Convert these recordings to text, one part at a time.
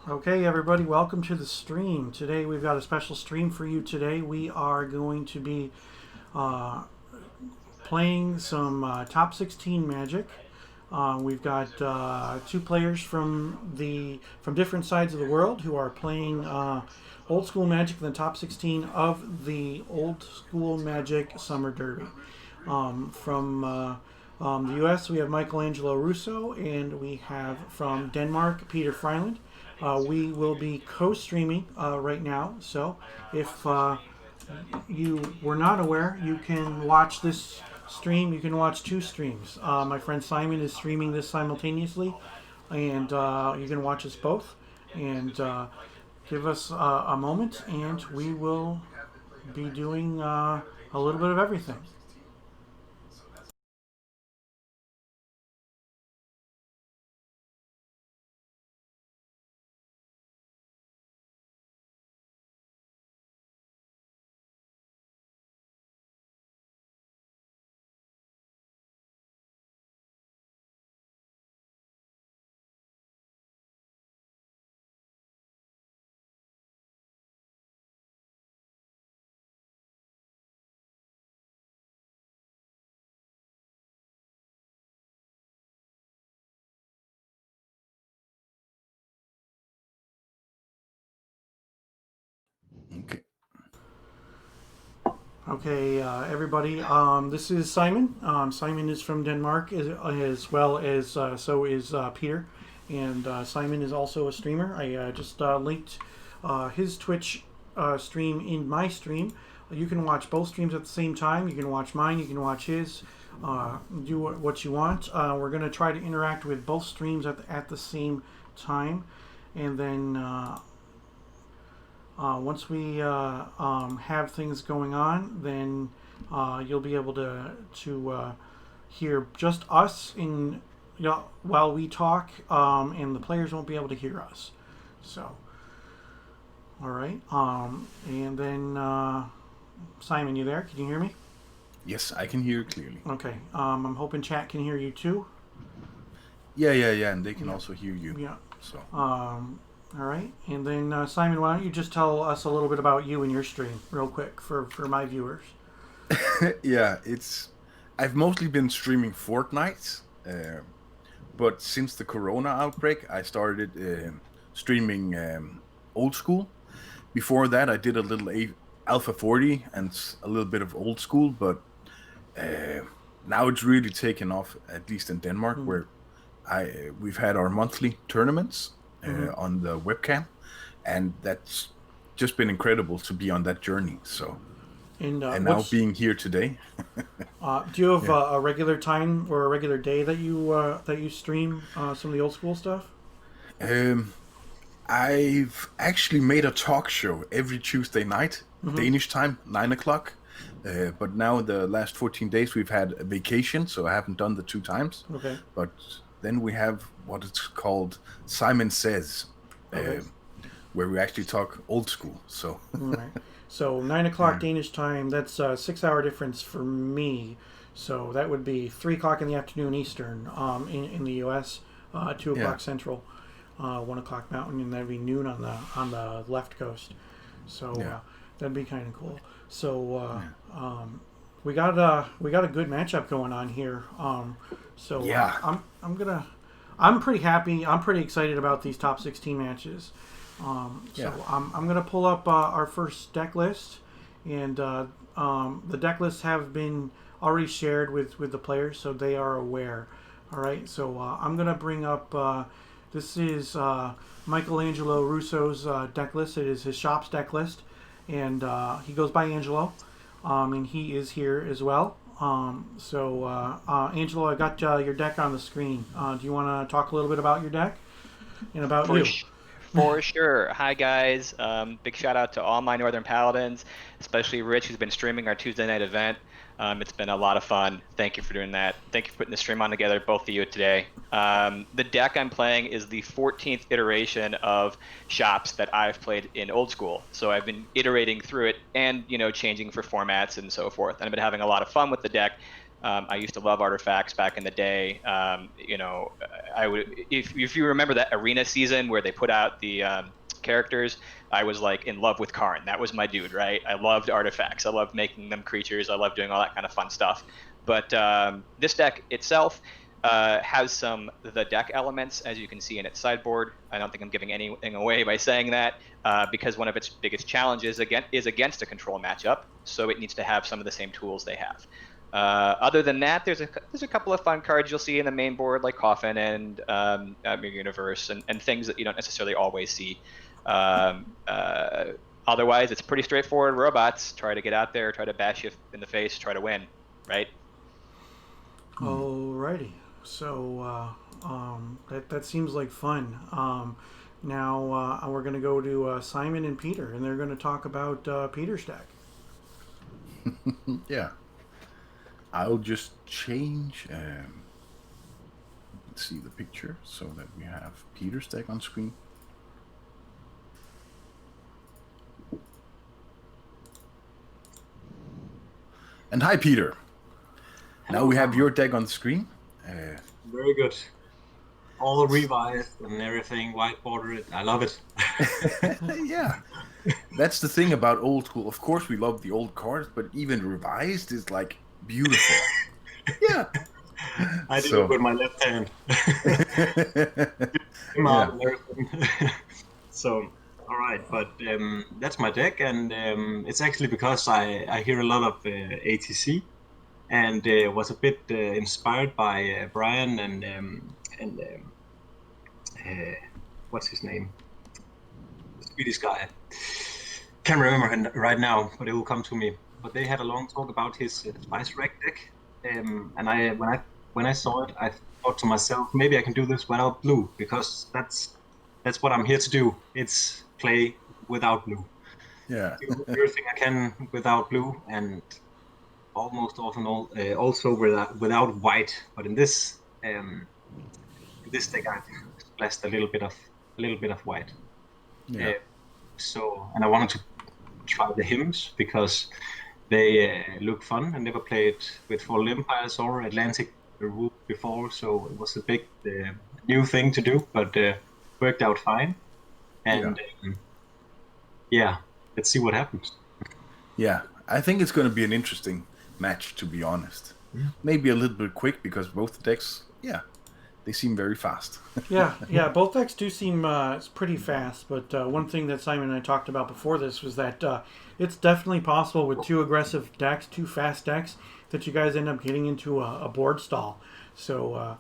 Okay, everybody, welcome to the stream. Today we've got a special stream for you today. We are going to be uh, playing some top 16 Magic. We've got two players from different sides of the world who are playing old school Magic in the top 16 of the old school Magic Summer Derby. From the U.S., we have Angelo Russo, and we have from Denmark Peter Fryland. We will be co-streaming right now, so if you were not aware, you can watch this stream. You can watch two streams. My friend Simon is streaming this simultaneously, and you can watch us both. And give us a moment, and we will be doing a little bit of everything. Okay. Okay, everybody. This is Simon. Simon is from Denmark, as well as so is Peter, and Simon is also a streamer. I just linked his Twitch stream in my stream. You can watch both streams at the same time. You can watch mine. You can watch his. Do what you want. We're going to try to interact with both streams at the same time, and then once we have things going on, then you'll be able to hear just us in while we talk, and the players won't be able to hear us. So, all right, and then Simon, you there? Can you hear me? Yes, I can hear you clearly. Okay. I'm hoping chat can hear you too. Yeah, and they can Yeah. also hear you. Yeah. So, All right, and then Simon, why don't you just tell us a little bit about you and your stream, real quick, for my viewers. yeah, it's. I've mostly been streaming Fortnite, but since the Corona outbreak, I started streaming old school. Before that, I did a little Alpha 40 and a little bit of old school, but uh, now it's really taken off, at least in Denmark, Mm-hmm. where we've had our monthly tournaments Mm-hmm. on the webcam, and that's just been incredible to be on that journey. So, And and now what's being here today, do you have yeah. a regular time or a regular day that you stream some of the old school stuff? Um, I've actually made a talk show every Tuesday night, Mm-hmm. Danish time, 9 o'clock. But now the last 14 days we've had a vacation, so I haven't done the two times. Okay. But then we have what it's called Simon Says, Okay. uh, where we actually talk old school. So All right. So 9 o'clock yeah, Danish time. That's a 6 hour difference for me. So that would be 3 o'clock in the afternoon Eastern in the U.S. 2 o'clock yeah, Central, 1 o'clock Mountain, and that'd be noon on the left coast. So yeah, that'd be kind of cool. So yeah, we got a good matchup going on here. So yeah, I'm pretty happy. I'm pretty excited about these top 16 matches. So yeah. I'm gonna pull up our first deck list, and the deck lists have been already shared with the players, so they are aware. All right. So I'm gonna bring up. This is Angelo Russo's deck list. It is his shop's deck list, and he goes by Angelo, and he is here as well. Angelo, I got your deck on the screen. Do you want to talk a little bit about your deck and about For you? sh- for sure. Hi guys. Big shout out to all my Northern Paladins, especially Rich, who's been streaming our Tuesday night event. It's been a lot of fun. Thank you for doing that. Thank you for putting the stream on together, both of you today. The deck I'm playing is the 14th iteration of shops that I've played in old school. So I've been iterating through it and changing for formats and so forth. And I've been having a lot of fun with the deck. I used to love artifacts back in the day. I would, if you remember that arena season where they put out the characters, I was like in love with Karn. That was my dude, right? I loved artifacts. I loved making them creatures. I loved doing all that kind of fun stuff. But this deck itself has some the deck elements, as you can see in its sideboard. I don't think I'm giving anything away by saying that, because one of its biggest challenges is against a control matchup, so it needs to have some of the same tools they have. Other than that, there's a couple of fun cards you'll see in the main board, like Coffin and Mirror Universe, and things that you don't necessarily always see. Otherwise, it's pretty straightforward. Robots try to get out there, try to bash you in the face, try to win, right? Alrighty. So that seems like fun. Now we're going to go to Simon and Peter, and they're going to talk about Peter's deck. Yeah. I'll just change. Let's see the picture so that we have Peter's deck on screen. And hi, Peter. Now we have your deck on the screen. Very good. All revised and everything, whiteboarded. I love it. Yeah. That's the thing about old school. Of course, we love the old cards, but even revised is like beautiful. Yeah. I did it with my left hand. So, all right, but that's my deck, and it's actually because I hear a lot of ATC, and was a bit inspired by Brian and what's his name? The Swedish guy. Can't remember him right now, but it will come to me. But they had a long talk about his Spice Rack deck, and when I saw it, I thought to myself, maybe I can do this without blue, because that's what I'm here to do. It's play without blue. Yeah. Do everything I can without blue, and almost often also without white. But in this deck, I splashed a little bit of white. Yeah. So, and I wanted to try the hymns because they look fun. I never played with Fallen Empires or Atlantic rule before, so it was a big new thing to do, but worked out fine. And yeah, let's see what happens. Yeah, I think it's going to be an interesting match, to be honest. Maybe a little bit quick because both the decks, they seem very fast. yeah, both decks do seem it's pretty fast, but one thing that Simon and I talked about before this was that it's definitely possible with two aggressive decks, two fast decks, that you guys end up getting into a board stall. So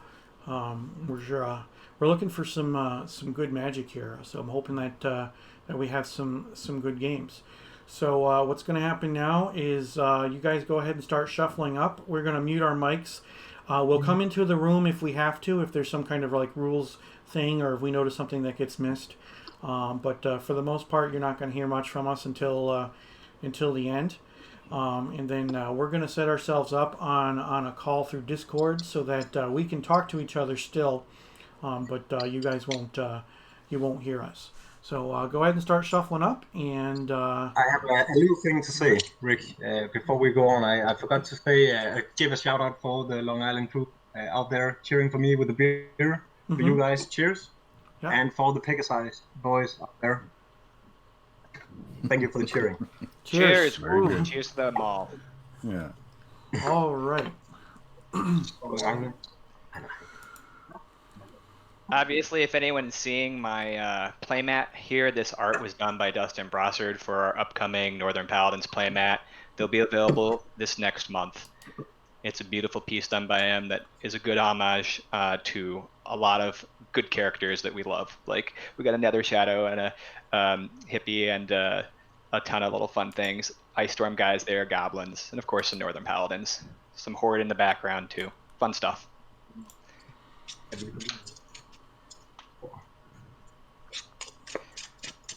we're looking for some good magic here. So I'm hoping that we have some good games. So what's going to happen now is you guys go ahead and start shuffling up. We're going to mute our mics. We'll come into the room if we have to, if there's some kind of like rules thing, or if we notice something that gets missed. But for the most part, you're not going to hear much from us until the end. And then we're going to set ourselves up on a call through Discord so that we can talk to each other still, but you guys won't hear us. So go ahead and start shuffling up. And I have a little thing to say, Rick. Before we go on, I forgot to say, give a shout out for the Long Island crew out there cheering for me with the beer. For you guys, cheers. Yeah. And for the Pegasus boys out there, thank you for the cheering. Cheers. Cheers to them all. Yeah. All right. Obviously, if anyone's seeing my playmat here, this art was done by Dustin Brossard for our upcoming Northern Paladins playmat. They'll be available this next month. It's a beautiful piece done by him that is a good homage to a lot of good characters that we love. Like, we got a Nether Shadow and a hippie and a ton of little fun things. Ice Storm guys there, goblins, and of course some Northern Paladins. Some Horde in the background too. Fun stuff.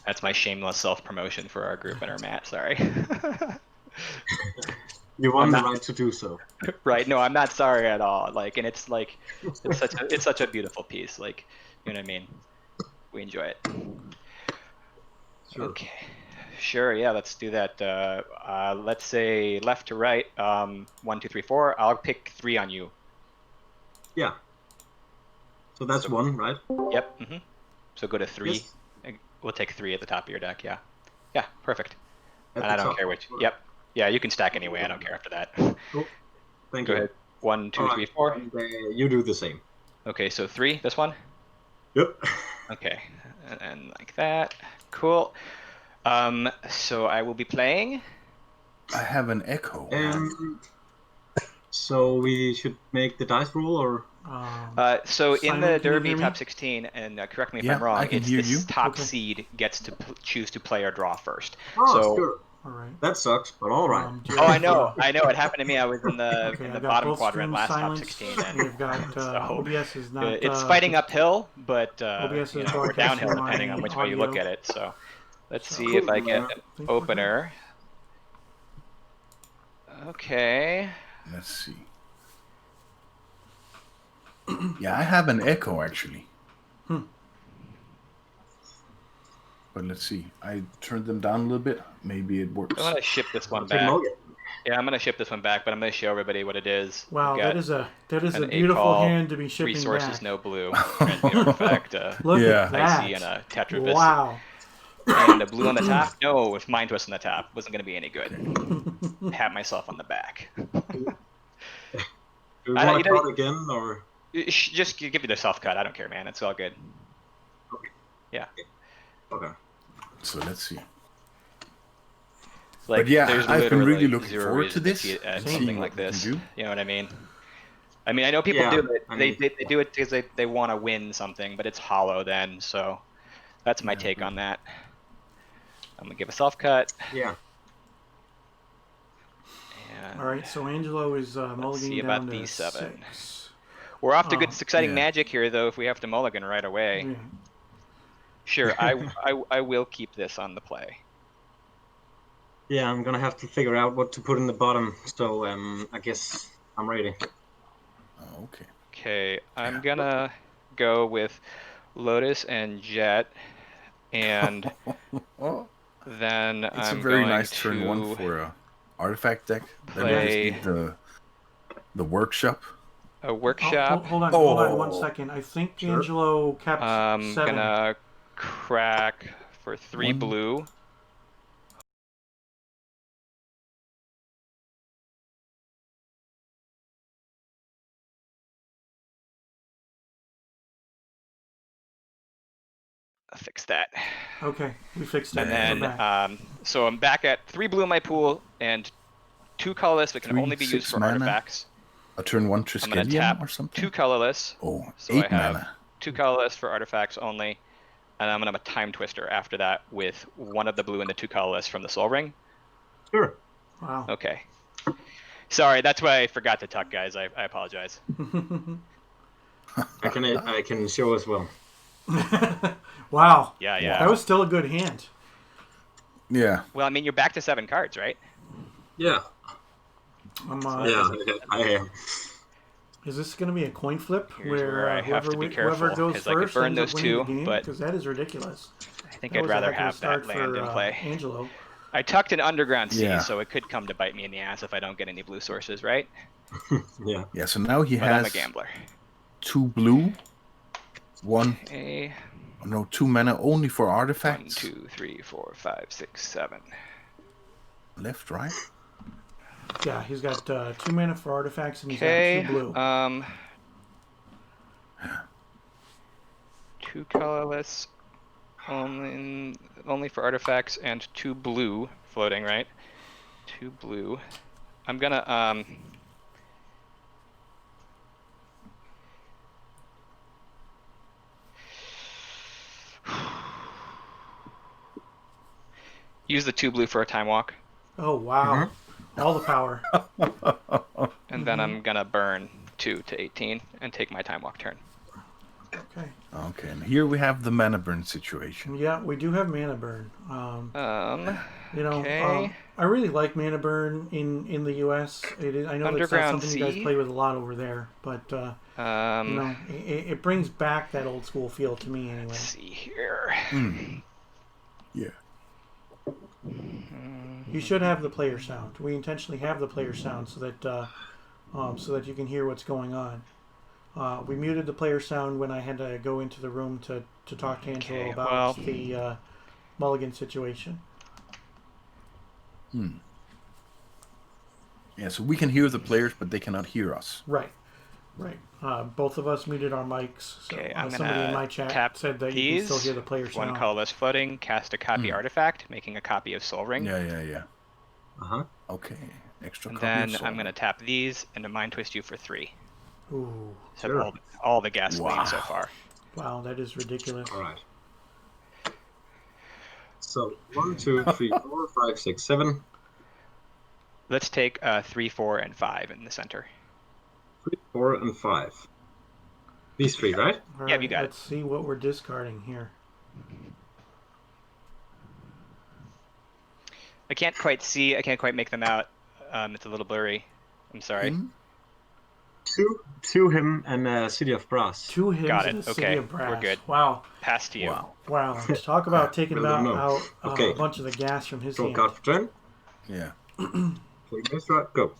That's my shameless self-promotion for our group and our mat, sorry. You want the right to do so. Right, no, I'm not sorry at all. Like, and it's such a beautiful piece. Like, you know what I mean? We enjoy it. Sure. Okay. Sure, yeah, let's do that. Let's say left to right. 1, 2, 3, 4. I'll pick 3 on you. Yeah. So that's 1, right? Yep. So go to 3. Yes. We'll take 3 at the top of your deck. Yeah. Yeah. Perfect. At And the I don't top. care which. Yep. Yeah, you can stack anyway. I don't care after that. Cool. Thank Go you. ahead. 1, 2, All 3, right. 4. And, you do the same. Okay, so 3. This one. Yep. Okay, and like that. Cool. So I will be playing. I have an echo. So we should make the dice roll, or So in Simon, the can you Derby hear me? top 16, and correct me if Yeah, I'm wrong, I can it's hear the you. top Okay. seed gets to choose to play or draw first. oh, so, sure. All right. That sucks, but all right. Do you Oh, I have, know. I know. It happened to me. I was in the Okay, in I've the got bottom both quadrant streams last top silenced, 16, and We've got so OBS is not. it's fighting uphill, but OBS you is know, we're broadcasting downhill depending my on which way you look audio. at it. So let's So- see if I get Cool, an think we're good. opener. Okay. Let's see. Yeah, I have an echo actually. But let's see. I turned them down a little bit. Maybe it works. I'm gonna ship this one Take back. Mulligan. Yeah, I'm gonna ship this one back, but I'm gonna show everybody what it is. Wow, We've that got is a an beautiful eight-call, hand to be 3 shipping sources, back. no blue, transmute artifact, Look Yeah. at that! Icy, and a Tetravis. Wow. And a blue on the top? No, with Mind Twist on the top. Wasn't gonna be any good. Pat myself on the back. Do we I- want you to know- cut again, or? Just give me the self cut. I don't care, man. It's all good. Okay. Yeah. Okay. So let's see. Like, But yeah, there's I've been really literally looking zero forward reason to this see it as and something seeing like what we can this. do. You know what I mean? I mean, I know people Yeah, do it. I They mean- do it because they want to win something, but it's hollow then. So that's my Yeah, take but- on that. I'm gonna give a self cut. Yeah. And All right, so Angelo is see mulliganing about down to B7. 6. we're off to Oh, good, exciting yeah. magic here, though. If we have to mulligan right away, Yeah. sure, I will keep this on the play. Yeah, I'm gonna have to figure out what to put in the bottom. So I guess I'm ready. Oh, okay. Okay, I'm gonna go with Lotus and Jet, and Oh, then it's I'm a very going nice to turn 1 for a artifact deck. Then we play- just need the workshop. a Oh, workshop. hold on 1 Oh. second. I think Sure. Angelo kept I'm 7. gonna crack for 3 One. blue. Fix that. Okay, we fixed it. And We're then, back. so I'm back at 3 blue in my pool and 2 colorless, but can 3, only be used 6 for mana. artifacts. A turn 1 I'm gonna Triskelion tap or something? 2 colorless, Oh, so I 8 have mana. 2 colorless for artifacts only, and I'm gonna have a time twister after that with 1 of the blue and the 2 colorless from the Soul Ring. Sure. Wow. Okay. Sorry, that's why I forgot to tuck, guys. I apologize. I can show as well. Wow. Yeah, yeah. That was still a good hand. Yeah. Well, I mean, you're back to 7 cards, right? Yeah. I'm, Yeah. I am. Is this going to be a coin flip Here's where I have to be whoever careful, goes 'cause I could first burn ends up those winning the 2, game? but- Because that is ridiculous. I think That I'd was a rather heck of a have that start land for, in play. Angelo. I tucked an Underground Sea, Yeah. so it could come to bite me in the ass if I don't get any blue sources, right? Yeah. Yeah, so now he But I'm a has gambler. 2 blue, 1, Okay. no, 2 mana only for 1, artifacts. 2, 3, 4, 5, 6, 7. Left, right? Yeah, he's got 2 mana for artifacts and he's Okay. got 2 blue. 2 colorless, only for artifacts, and 2 blue floating, right? 2 blue. I'm gonna use the 2 blue for a time walk, Oh, wow. All the power. and then I'm gonna burn 2 to 18 and take my time walk turn. Okay. Okay, and here we have the mana burn situation. Yeah, we do have mana burn. You know, Okay. I really like mana burn in the U.S. It is, I know that's not Underground something you guys Sea. play with a lot over there, but you know, it brings back that old school feel to me anyway. Let's see here. Yeah. You should have the player sound. We intentionally have the player sound so that you can hear what's going on. We muted the player sound when I had to go into the room to talk to Angelo Okay, about well. the mulligan situation. Yeah, so we can hear the players, but they cannot hear us. Right. Both of us muted our mics. So, Okay, I'm somebody in gonna my chat tap said that you can still these. hear the player One sound. colorless floating, cast a copy artifact, making a copy of Soul Ring. Yeah. Uh-huh. Okay, extra And copy then of Soul I'm going to Ring. tap these and to Mind Twist you for 3. Ooh, So Sure. all the gasoline Wow. so far. wow, that is ridiculous. All right. So 1, 2, 3, 4, 5, 6, 7. Let's take 3, 4, and 5 in the center. 3, 4, and 5. These 3, right? All Yeah, right, you got let's see what we're discarding here. I can't quite see. I can't quite make them out. It's a little blurry. I'm sorry. Him? Two him and City of Brass. 2 hymns Got it. in the City Okay, of Brass. we're good. Wow. Pass to you. Wow. Talk about taking Well, no. out Okay. a bunch of the gas from his Draw hand. card for turn. Yeah. Play Mishra, go.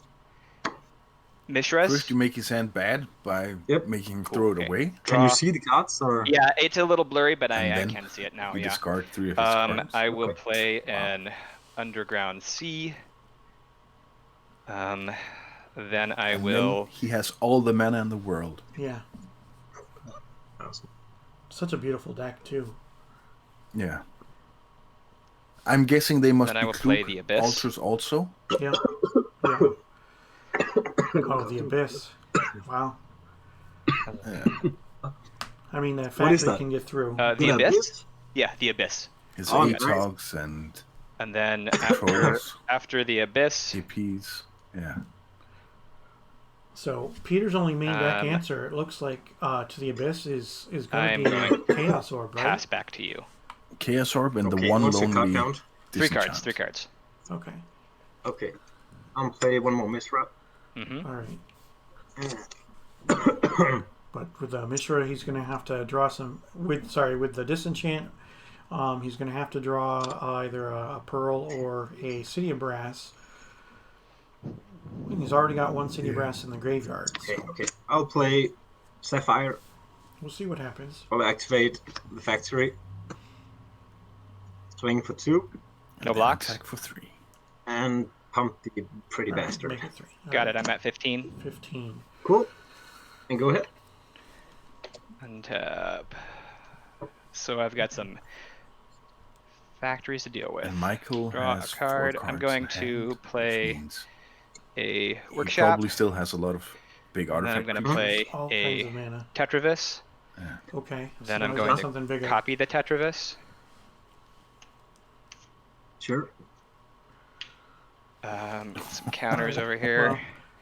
Mishras? First, you make his hand bad by Yep. making him Cool, throw okay. it away. Can you Draw. see the cards or? Yeah, it's a little blurry, but And I then can see it now. We Yeah. discard 3 of his cards. I will Okay. play an Underground Sea. Then I And will. then he has all the mana in the world. Yeah. Awesome. Such a beautiful deck, too. Yeah. I'm guessing they must Then I be will play Klug the Abyss. Ultras also. Yeah. Oh, the Abyss. Wow. I mean, that What is factory that? can get through. The Good Abyss? Abyss? Yeah, the Abyss. His Oh, nice. ATOGs and And then Trolls, after the Abyss, APs. Yeah. So Peter's only main deck Um, answer, it looks like, to the Abyss is I'm going to going be Chaos Orb, right? pass back to you. Chaos Orb and Okay, the one what's your card lonely count? 3 cards. disenchant. 3 cards. Okay. Okay. I'll play one more Mishra. Mm-hmm. All right. But with Mishra, he's going to have to draw some with the disenchant. He's going to have to draw either a pearl or a City of Brass. And he's already got 1 City of Brass in the graveyard. Okay, So okay. I'll play Sapphire. we'll see what happens. I'll activate the factory. Swing for 2 And No then blocks? Attack for 3. and pump the pretty All right, bastard. make it 3. All Got right, it. I'm at 15. 15. Cool. And go ahead. Untap. So I've got some factories to deal with. And Michael Draw a has 4 card. cards I'm going in to hand, play which means a he workshop. probably still has a lot of big And then I'm artifact going to creatures. play All kinds of a mana. Tetravis. Okay. Then so I'm now he's going got to something bigger. copy the Tetravis. Sure. Some counters over here. Well,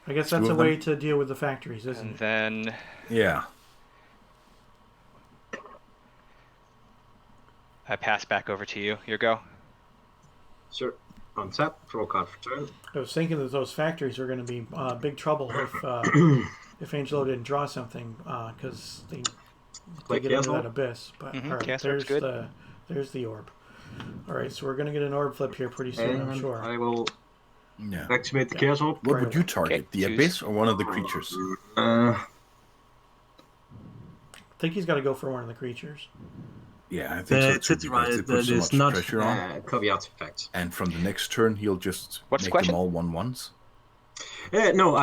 I guess 2 that's a of way them. to deal with the factories, isn't And it? then Yeah. I pass back over to you. Your go. Sure. On tap, draw card for turn. I was thinking that those factories are going to be big trouble if Angelo didn't draw something because they Play get Chaos into that Orb. abyss. But Mhm, all right, Chaos Orb's good. there's the orb. All right, so we're going to get an orb flip here pretty soon, I'm And sure. I will Yeah. activate the Chaos Orb. What Right would you away. target? Okay, The choose. Abyss or one of the creatures? I think he's got to go for one of the creatures. Yeah, I think That's so too, because they put so much pressure on. copy artifact. And from the next turn, he'll just What's the make question? them all 1/1s. No,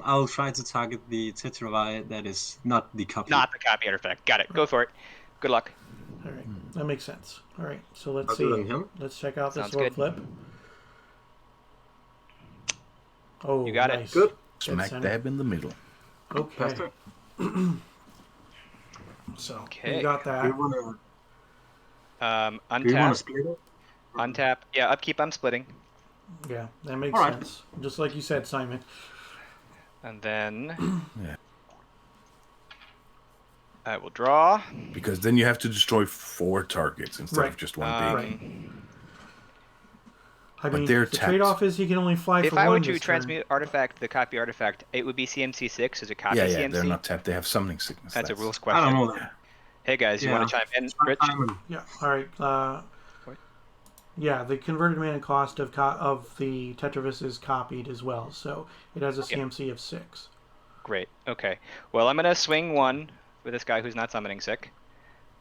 I'll try to target the Tetravi that is not the copy. Not the copy artifact. Got it. Go for it. Good luck. All right, that makes sense. All right, so let's I'll do it on see. him. Let's check out this Sounds orb good. flip. Oh, You got it. nice. Good. Smack center. dab in the middle. Okay, Faster. so Okay. we got Do that. you want to Untap. split it? Untap. Yeah, upkeep. I'm splitting. Yeah, that makes All right. sense. Just like you said, Simon. And then Yeah. I will draw. Because then you have to destroy 4 targets instead Right. of just one Right. big. I But mean, they're the tapped. trade-off is he can only fly If for I one were to this transmute artifact, the copy artifact, it would be CMC6 as a copy Yeah, CMC. they're not tapped. They have summoning sickness. That's a rules I question. don't know that. Hey guys, you Yeah. want to chime in, Try Rich? Simon. turn. Yeah. All right. What? Yeah, the converted mana cost of the Tetravis is copied as well, so it has a CMC of 6. Great. Okay. Well, I'm gonna swing 1 with this guy who's not summoning sick.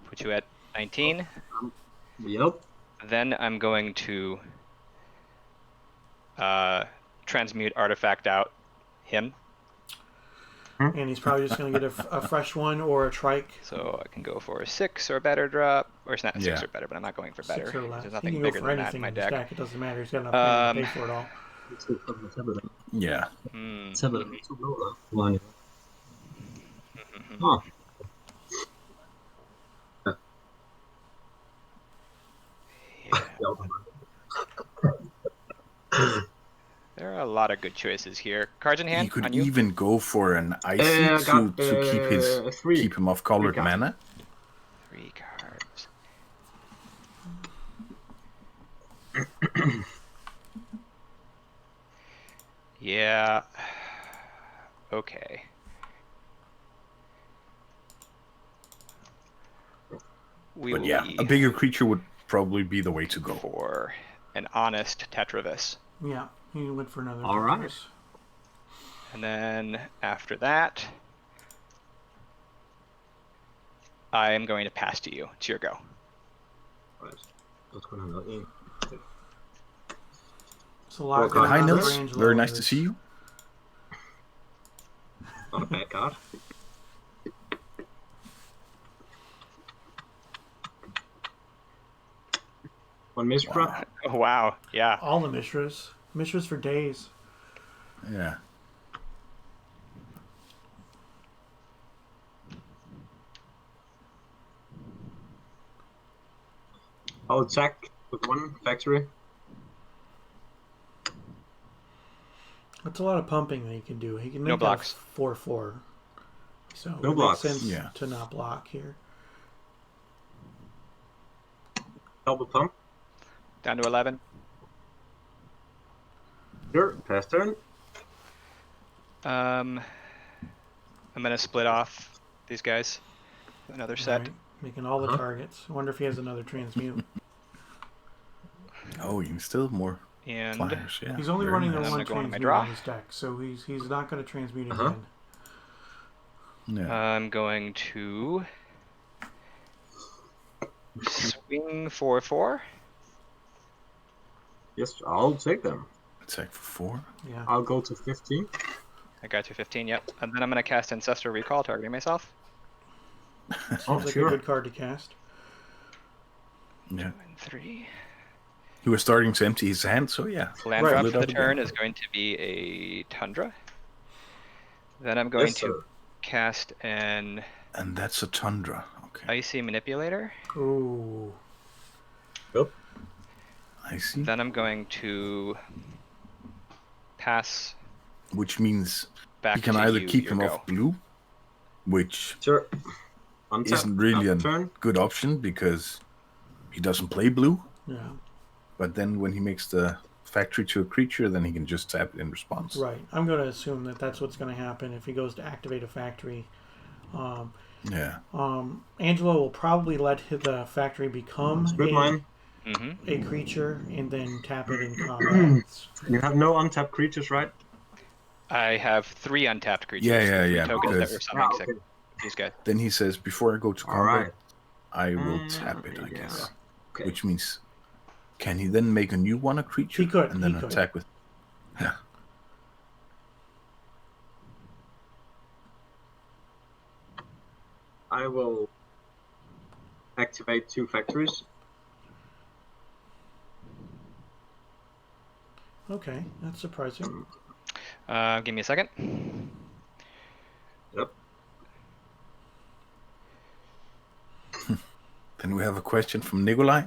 Put you at 19. Yep. Then I'm going to transmute artifact out him. And he's probably just going to get a fresh one or a trike. So I can go for a 6 or better drop, or it's not 6 Yeah. or better, but I'm not going for better. 6 or less. There's He nothing can go bigger for than that anything in my in his deck. deck. It doesn't matter. He's got enough mana to pay for it all. Yeah. Oh. There are a lot of good choices here. Cards in hand. He could on you. even go for an icy I got, to keep him off colored cards. mana. 3 cards. Yeah. Okay. We But will yeah, be a bigger creature would probably be the way to go. for an honest Tetravis. Yeah, he went for another. All right. Tetravis. And then after that, I am going to pass to you. It's your go. Right. What's going on? It's a lot Well, going Hi on for Nils, Angelo very with nice to this. see you. Not a bad card. One Mishra. Oh, wow. Yeah. All the Mishras. Mishras for days. Yeah. I'll attack with 1 factory. That's a lot of pumping that he can do. He can No make blocks. a 4/4. So No it blocks. makes sense Yeah. to not block here. Double pump. Down to 11. Sure. Pass turn. I'm going to split off these guys. Another set. Right, making all the targets. I wonder if he has another transmute. Oh, even still more And flyers. Yeah. He's only very running the nice. I'm one gonna go into my transmute draw. on his deck, so he's not going to transmute Uh-huh. again. Yeah. I'm going to swing 4/4. Yes, I'll take them. Attack for 4. Yeah. I'll go to 15. I got you 15, yep. And then I'm going to cast Ancestral Recall, targeting myself. Seems Oh, like sure. a good card to cast. Yeah. And 3. He was starting to empty his hand, so yeah. Land Right. drop Lit for the up turn again. is going to be a Tundra. Then I'm going Yes, to sir. cast an And that's a Tundra. Okay. Icy Manipulator. Ooh. Yep. I see. Then I'm going to pass Which means back he can to either you, keep your him go. off blue, which Sure. Untap. isn't really a Turn. good option because he doesn't play blue. Yeah. But then when he makes the factory to a creature, then he can just tap it in response. Right. I'm going to assume that that's what's going to happen if he goes to activate a factory. Yeah. Angelo will probably let the factory become Split mine. Mm-hmm. a creature and then tap it in combat. You have no untapped creatures, right? I have 3 untapped creatures. Yeah, the 3 yeah, tokens that because- were summoning Yeah, sick. okay. These guys. Then he says, before I go to All combat, right. I will tap it, I yeah. guess. Okay. Which means, can he then make a new one a creature? He could, And then he could. attack with... Yeah. I will activate 2 factories. Okay, that's surprising. Give me a second. Yep. Then we have a question from Nikolai.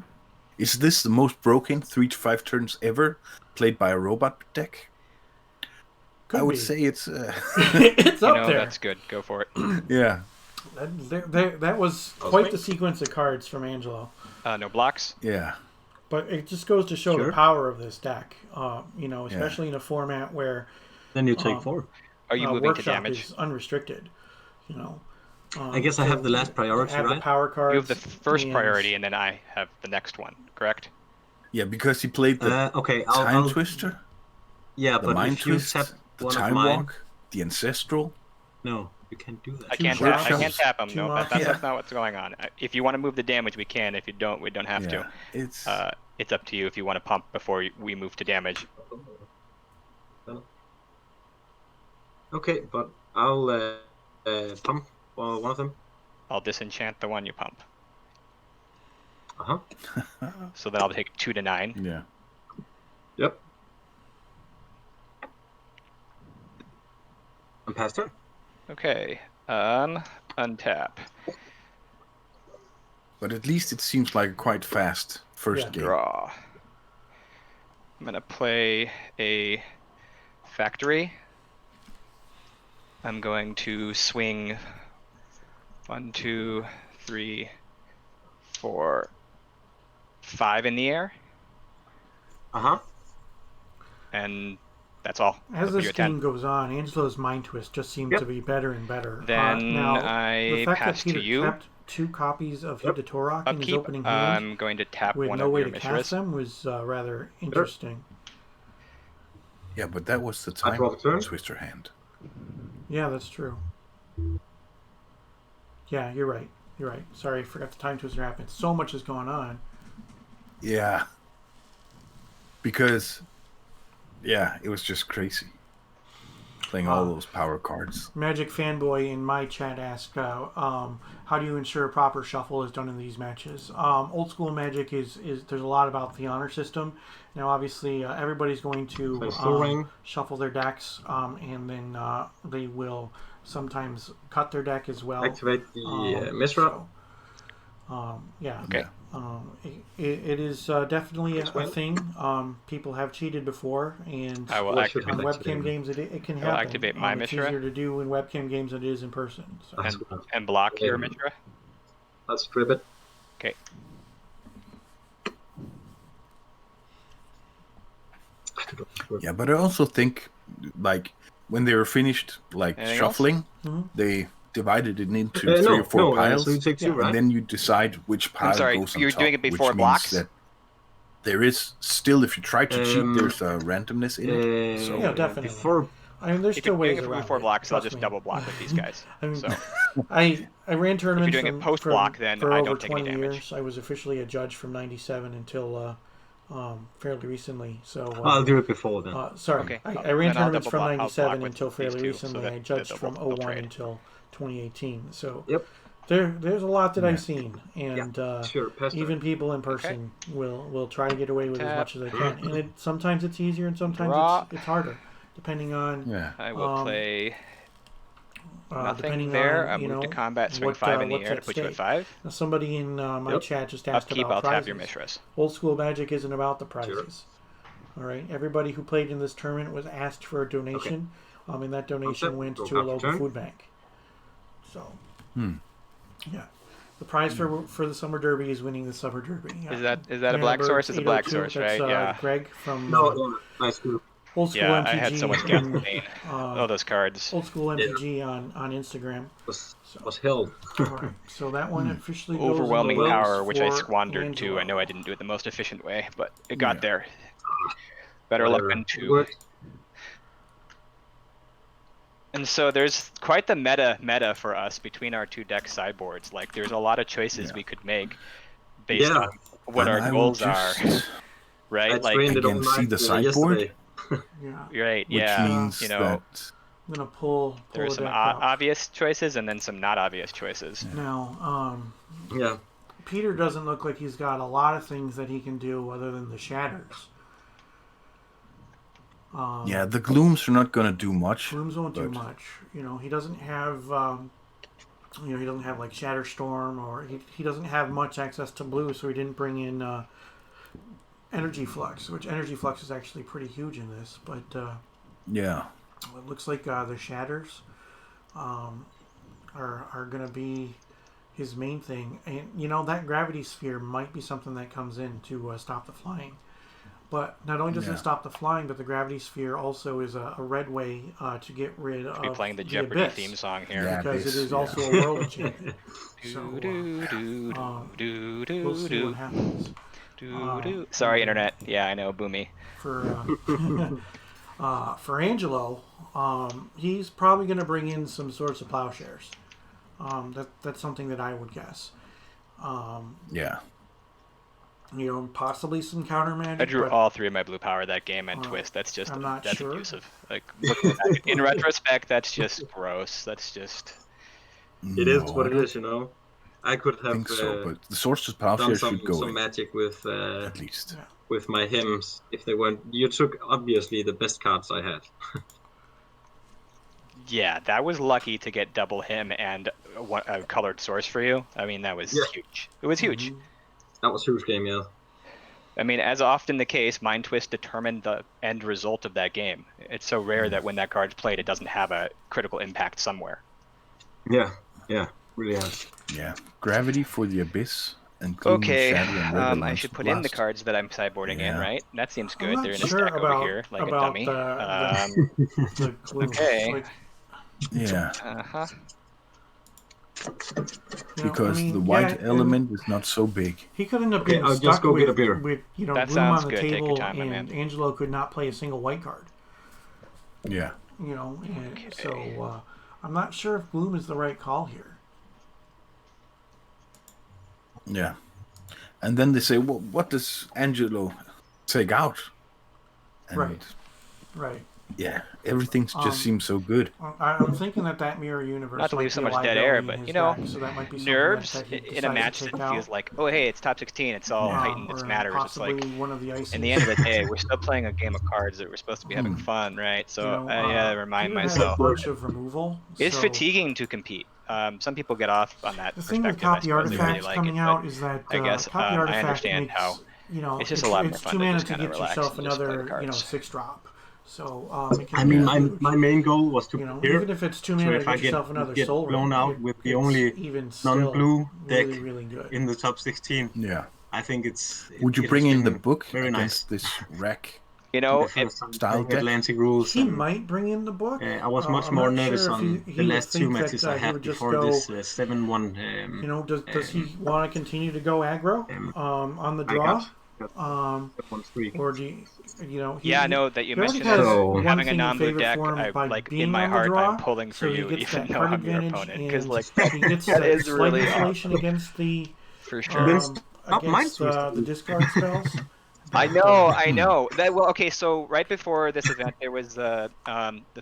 Is this the most broken 3 to 5 turns ever played by a robot deck? Could I would be. say it's... It's You up know, there. that's good. Go for it. yeah. That was quite the sequence of cards from Angelo. No blocks. Yeah. But it just goes to show Sure. the power of this deck. Especially in a format where Then you take 4. Are you moving to Workshop damage? is unrestricted. I guess I have the last priority, have the right? power cards. You have the first and- priority, and then I have the next one. Correct? Yeah, because he played the Okay, Time I'll Twister, yeah, the but Mind if you Twist, tap the one of Time mine, Walk, the Ancestral. no, you can't do that. I Two can't shots. I can't tap them. Two No, options. that's not what's going on. If you want to move the damage, we can. If you don't, we don't have Yeah, to. It's up to you if you want to pump before we move to damage. Okay, but I'll pump one of them. I'll disenchant the one you pump. Uh-huh. So then I'll take 2 to 9. yeah. Yep. I'm past turn. Okay. Untap. But at least it seems like a quite fast first game. Draw. I'm gonna play a factory. I'm going to swing 1, 2, 3, 4, 5 in the air, Uh-huh. and that's all. As That'll be this your game 10. goes on, Angelo's Mind Twist just seems to be better and better. Then now, I the fact pass that Peter to you. kept 2 copies of Hit the Torok in his Upkeep. opening hand I'm going to tap with one no of way your to cast Mishras. them was rather interesting. Yeah, but that was the I Time draw the turn. Twister hand. Yeah, that's true. Yeah, you're right. You're right. Sorry, I forgot the Time Twister happened. So much is going on. Yeah. Because, yeah, it was just crazy. Playing all those power cards. Magic Fanboy in my chat asked, how do you ensure proper shuffle is done in these matches? Old school Magic is there's a lot about the honor system. Now, obviously, everybody's going to shuffle their decks, and then they will sometimes cut their deck as well. Activate the Mishra. Yeah. Okay. It is definitely a thing. People have cheated before, and I will What should on activate. webcam games it can I will happen. activate my It's Mishra. easier to do in webcam games than it is in person. So. And block your Mishra. Let's strip it. Okay. Yeah, but I also think, like, when they were finished, like, Anything shuffling, else? they divided it into 3 or 4 piles. So you take 2, Yeah. right? And then you decide which pile sorry, goes on you're top, doing it before which blocks? means that there is still, if you try to cheat, there's a randomness in it. So Yeah, definitely. Before, I mean, there's If still you're ways doing it around before it, blocks, I'll trust just me. double block with these guys. I mean, So I ran tournaments doing it from, post-block, then for I over don't take any 20 damage. years. I was officially a judge from '97 until fairly recently. So I'll do it before then. sorry, Okay. I ran Then I'll tournaments double from block. I'll '97 block with until these fairly two, so recently. that I judged they'll from trade. 01 until 2018. So Yep. there's a lot that I've seen, and Sure, pass even people in person will try to get away with as much as they can. And sometimes it's easier, and sometimes it's harder, depending on yeah. I will play nothing depending there. on I move to combat, swing what, 5 in the what's air to at put you at stake. 5. Now, somebody in my chat just asked Upkeep, about I'll prizes. tap your Mishras. Old school Magic isn't about the prizes. All right, everybody who played in this tournament was asked for a donation, and that donation went to a local food bank. So, yeah, the prize for the Summer Derby is winning the Summer Derby. Is that a black source? It's a black source, right? That's Greg from Nice group. Old School Yeah, MTG. I had someone campaign all those cards. Old School MTG on Instagram. Was held. All right, so that one officially goes Overwhelming in the power, books which I for squandered Angelo. too. I know I didn't do it the most efficient way, but it got there. Better luck than 2. Worked. And so there's quite the meta for us between our 2 deck sideboards. Like there's a lot of choices we could make based on what our goals are, right? I Like trained it all Again, see night the sideboard? yesterday. Yeah, right, Which yeah. means You know, that I'm gonna pull there's a some deck out. obvious choices and then some not obvious choices. Now, Yeah. Peter doesn't look like he's got a lot of things that he can do other than the shatters. yeah, the glooms are not going to do much. Blooms won't do but- much. You know, he doesn't have, he doesn't have like Shatterstorm, or he doesn't have much access to blue, so he didn't bring in Energy Flux, which Energy Flux is actually pretty huge in this. But Yeah. it looks like the Shatters are going to be his main thing, and you know that Gravity Sphere might be something that comes in to stop the flying. But not only does it stop the flying, but the Gravity Sphere also is a red way to get rid of Be playing the the Jeopardy Abyss, theme song here. Yeah. because it Abyss, is also a world enchantment. So we'll see what happens. Sorry, internet. Yeah, I know, boomy. For Angelo, he's probably going to bring in some sorts of plowshares. That's something that I would guess. Yeah. Possibly some counter magic. I drew but all 3 of my blue power that game and twist. That's just I'm not that's sure. abusive. Like looking back, in retrospect, that's just gross. That's just. It is what I it don't is, I could have think so, but the Sorcerer's done Plowshare should go some in, magic with at least. with my hymns if they weren't. You took obviously the best cards I had. Yeah, that was lucky to get double him and a colored source for you. I mean, that was huge. It was huge. Mm-hmm. That was huge game, yeah. I mean, as often the case, Mind Twist determined the end result of that game. It's so rare that when that card's played, it doesn't have a critical impact somewhere. Yeah, really has. Yeah, Gravity for the Abyss and Gloom and Okay, Shadow and Red I should put in the cards that I'm sideboarding in, right? That seems good. I'm They're not in a sure stack over here, like a dummy. the glue. Okay. Yeah, Uh-huh. because the white element is not so big. He could end up Okay, getting I'll stuck just go with, get a beer. with That Gloom sounds on the good. Take your table, time, my and man. Angelo could not play a single white card. Yeah. And so I'm not sure if Gloom is the right call here. Yeah. And then they say, well, what does Angelo take out? And Right. yeah, everything just seems so good. I'm thinking that mirror universe. Not to might leave so be a much dead air, liability but in his you know, deck, so that might be something nerves that he in a decides match to that take out. feels like, oh hey, it's top 16, it's all heightened, it's Or matters. It's like, possibly one of the ices. in the end of the day, we're still playing a game of cards that we're supposed to be having fun, right? So I gotta remind Peter has myself. a bunch of removal. It's so fatiguing to compete. Some people get off on that The thing with perspective. I copy suppose they really artifacts like coming it, out but is that I guess copy I artifact understand makes, how it's just a lot more it's fun 2 to mana just to kind of get relax yourself and just play the another cards. 6-drop. So it can I be mean, huge. my main goal was to prepare. Even if it's 2 So mana if to I get yourself another get soul blown ring, out with the it's only even still non-blue deck really, really good. in the top 16, Yeah. I think it's. Would you it bring has in the been book very against nice. this rack? You know, The first time style playing deck? Atlantic rules. He And, might bring in the book. I was much I'm more not nervous sure if on he the would last 2 think matches I he had would just before go, this 7-1. does he want to continue to go aggro on the draw? Or do yeah, no, that you he already mentioned has it. one Having a thing in non-blue favor deck, for him I by like being in my on the heart, draw, I'm pulling for so he you, gets even that though card I'm your advantage, opponent, because and like he gets that that is slight really insulation against the for sure. the discard spells. I know. That well, okay. So right before this event, there was the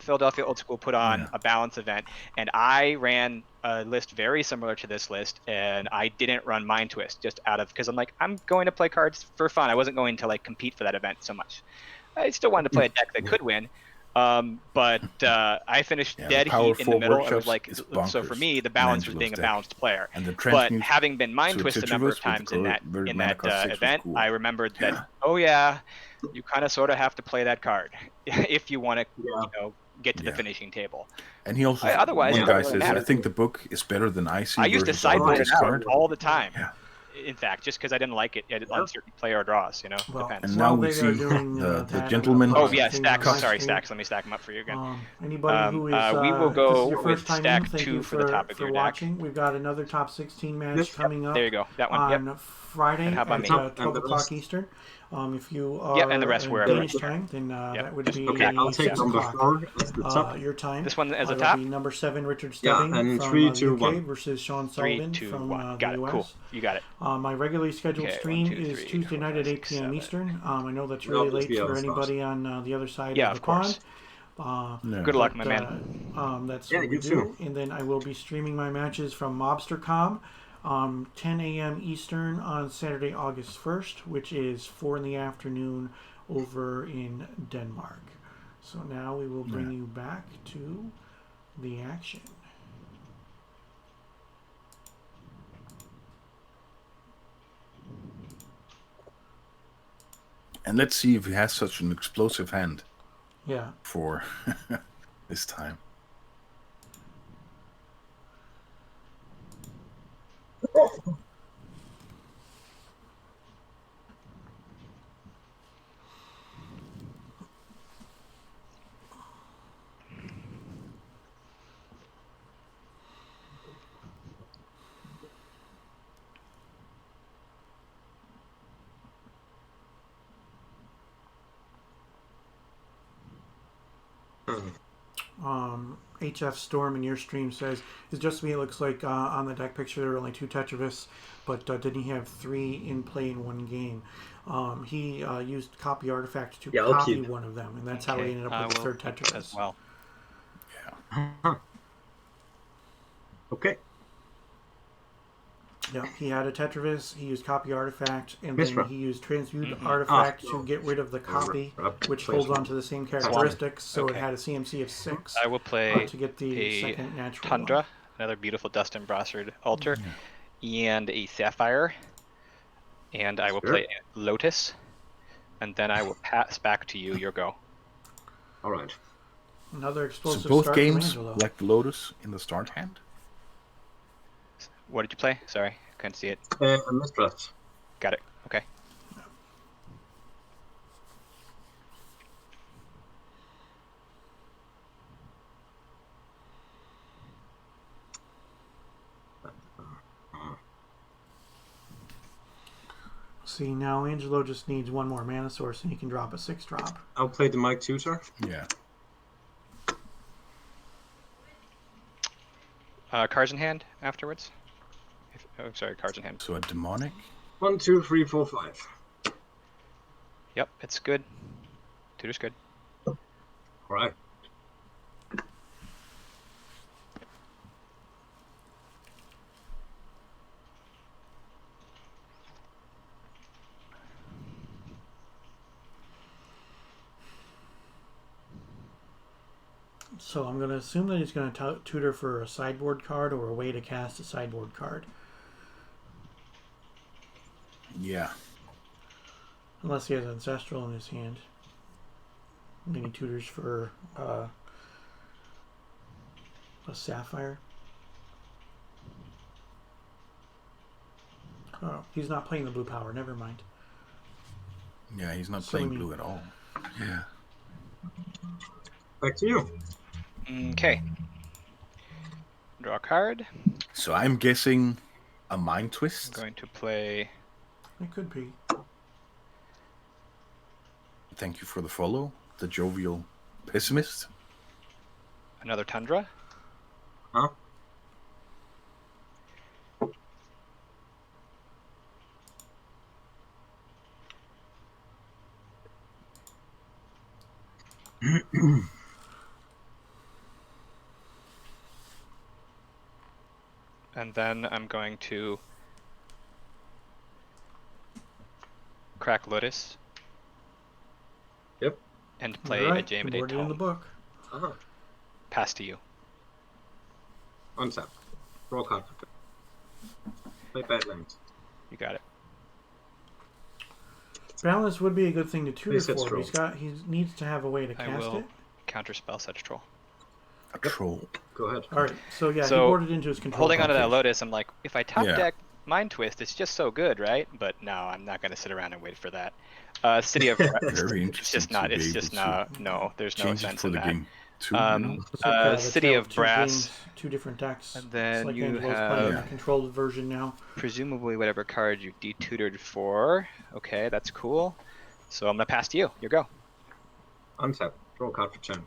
Philadelphia Old School put on a balance event, and I ran a list very similar to this list, and I didn't run Mind Twist just out of because I'm like I'm going to play cards for fun. I wasn't going to like compete for that event so much. I still wanted to play a deck that could win. But I finished dead heat in the middle. I was like, so for me, the balance was being a balanced player. But having been Mind Twist a number of times in that event, I remembered that oh yeah, you kind of sort of have to play that card if you want to get to the finishing table. And he also otherwise one it guy doesn't really says, matter. I think the book is better than I see. I used to versus all sideboard it this out card. all the time. Yeah. In fact, just because I didn't like it on certain player draws, depends. And now we see the gentleman. Oh yeah, stacks. Sorry, stacks. Let me stack them up for you again. Anybody who is we will this is go your with first time stack in, thank 2 you for the top of for your watching. deck. We've got another top 16 match coming up. There you go. That one. On Friday And how about at me? 12 o'clock Eastern. If you are and the rest in wherever. Danish time, then that would be Okay, I'll take 6 number o'clock 4 as the top. your time. This one as a It'll top? be number 7, Richard Stebbing and from 3, the 2, UK 1. versus Sean 3, Sullivan 2, from 1. the Got it. US. Cool. You got it. My regularly scheduled Okay, stream 1, 2, is 3, Tuesday 4, night 5, at 8 6, p.m. 7. Eastern. I know that's Well, really late the for other anybody on the other side Yeah, of the of course. pond. Good luck, my man. That's Yeah, what we you do. too. And then I will be streaming my matches from Mobster.com 10 a.m. Eastern on Saturday, August 1st, which is 4 in the afternoon over in Denmark. So now we will bring you back to the action. And let's see if he has such an explosive hand. Yeah. For this time. HF Storm in your stream says, "It's just me. It looks like on the deck picture there are only 2 Tetravis, but didn't he have 3 in play in one game?" He used copy artifact to I'll copy keep. one of them, and that's how he ended up with the 3rd Tetravis. as well. Okay. Yeah, he had a Tetravis, he used copy artifact, and Misra. then he used transmute artifact to get rid of the copy, which holds on to the same characteristics, so it Okay. had a CMC of 6 I will play to get the a second natural Tundra, one. another beautiful dust embrostered altar, and a Sapphire, and I will play a Lotus, and then I will pass back to you. Your go. All right. Another explosive So both start games, from Angelo. like the Lotus in the start hand? What did you play? Sorry, couldn't see it. Mistrust. Got it. Okay. See, now Angelo just needs 1 more mana source and he can drop a 6-drop. I'll play the Mike Tutor. Yeah. Cards in hand afterwards. Sorry, cards in hand. So a demonic. 1, 2, 3, 4, 5. Yep, it's good. Tutor's good. All right. So I'm going to assume that he's going to tutor for a sideboard card or a way to cast a sideboard card. Yeah. Unless he has Ancestral in his hand. Maybe tutors for a Sapphire. Oh, he's not playing the blue power. Never mind. Yeah, he's not So playing we- blue at all. Yeah. Back to you. Okay. Draw a card. So I'm guessing a Mind I'm Twist. going to play. It could be. Thank you for the follow. The Jovial Pessimist. Another Tundra. Huh? And then I'm going to crack Lotus. Yep. And play All right, a Jamade worded in the Tome. book. Uh-huh. Pass to you. Untap. Draw card. Play Badlands. You got it. Balance would be a good thing to tutor Please hit for. stroke. He needs to have a way to I cast will it. counterspell such troll. A troll. Go ahead. All right, so yeah, he So, boarded into his control. Holding onto that package. Lotus, I'm like, if I top Yeah. deck Mind Twist, it's just so good, right? But no, I'm not going to sit around and wait for that. City of Very It's interesting. just not. to be It's able just to not. No, there's no change it sense for in the that. game too. So, yeah, the City tale of two Brass. games, 2 different decks. And then it's like you Angelo's have- playing Yeah. a controlled version now. Presumably, whatever card you detutored for. Okay, that's cool. So I'm gonna pass to you. Your go. Untap. Draw a card for 10.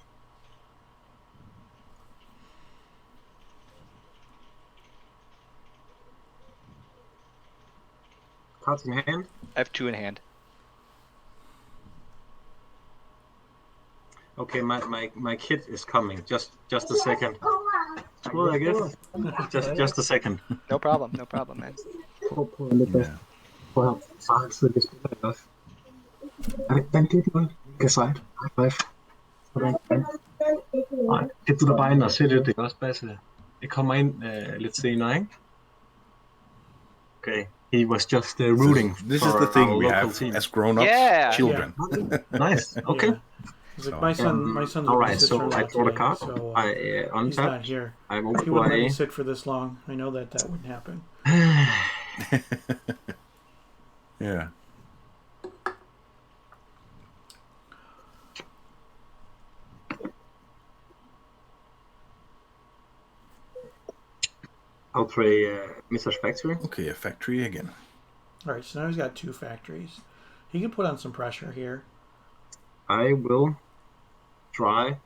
Cards in hand. I have 2 in hand. Okay, my kid is coming. Just a second. Well, I guess. Just a second. No problem. No problem, man. Prøv at lægge Yeah. Prøv at far han sidder og spiller ikke også. Vent lidt, man. Kan sejt. High five. Sådan. Nej, det du der bare ind og se det, det kan også passe. Det kommer ind lidt senere, ikke? Okay. He was just rooting This for is the thing our we local have team. as grown-ups, Yeah. children. Nice. Okay. Yeah. It's like my son's All with right. his So sister-in-law I draw the today, card. so I he's not untap. here. I move He to wouldn't let me A. sit for this long. I know that wouldn't happen. Yeah. I'll play Mr. Factory. Okay, a factory again. All right, so now he's got 2 factories. He can put on some pressure here. I will try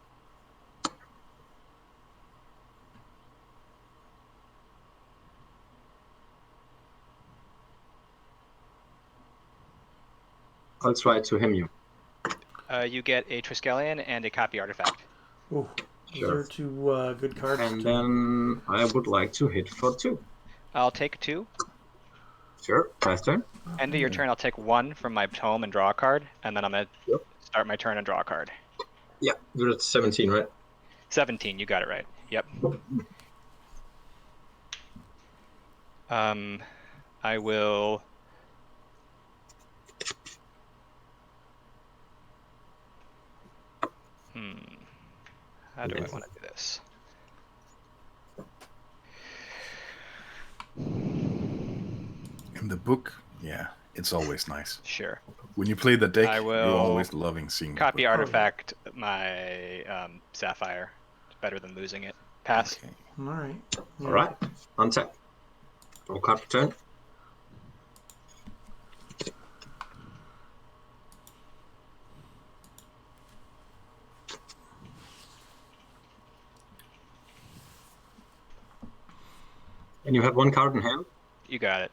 I'll try to hem you. You get a Triskelion and a copy artifact. Ooh, Sure. those are two good cards. And then I would like to hit for 2. I'll take 2. Sure. Pass turn. End of your turn, I'll take 1 from my tome and draw a card, and then I'm gonna Yep. start my turn and draw a card. Yeah, you're at 17, right? 17, you got it right. Yep. I will. How do I want to do this? In the book, yeah, it's always nice. Sure. When you play the deck, I will you're always loving seeing the Copy book. artifact my Sapphire. It's better than losing it. Pass. Okay. All right. Yeah. All right. Untap. Draw card for turn. And you have 1 card in hand. You got it.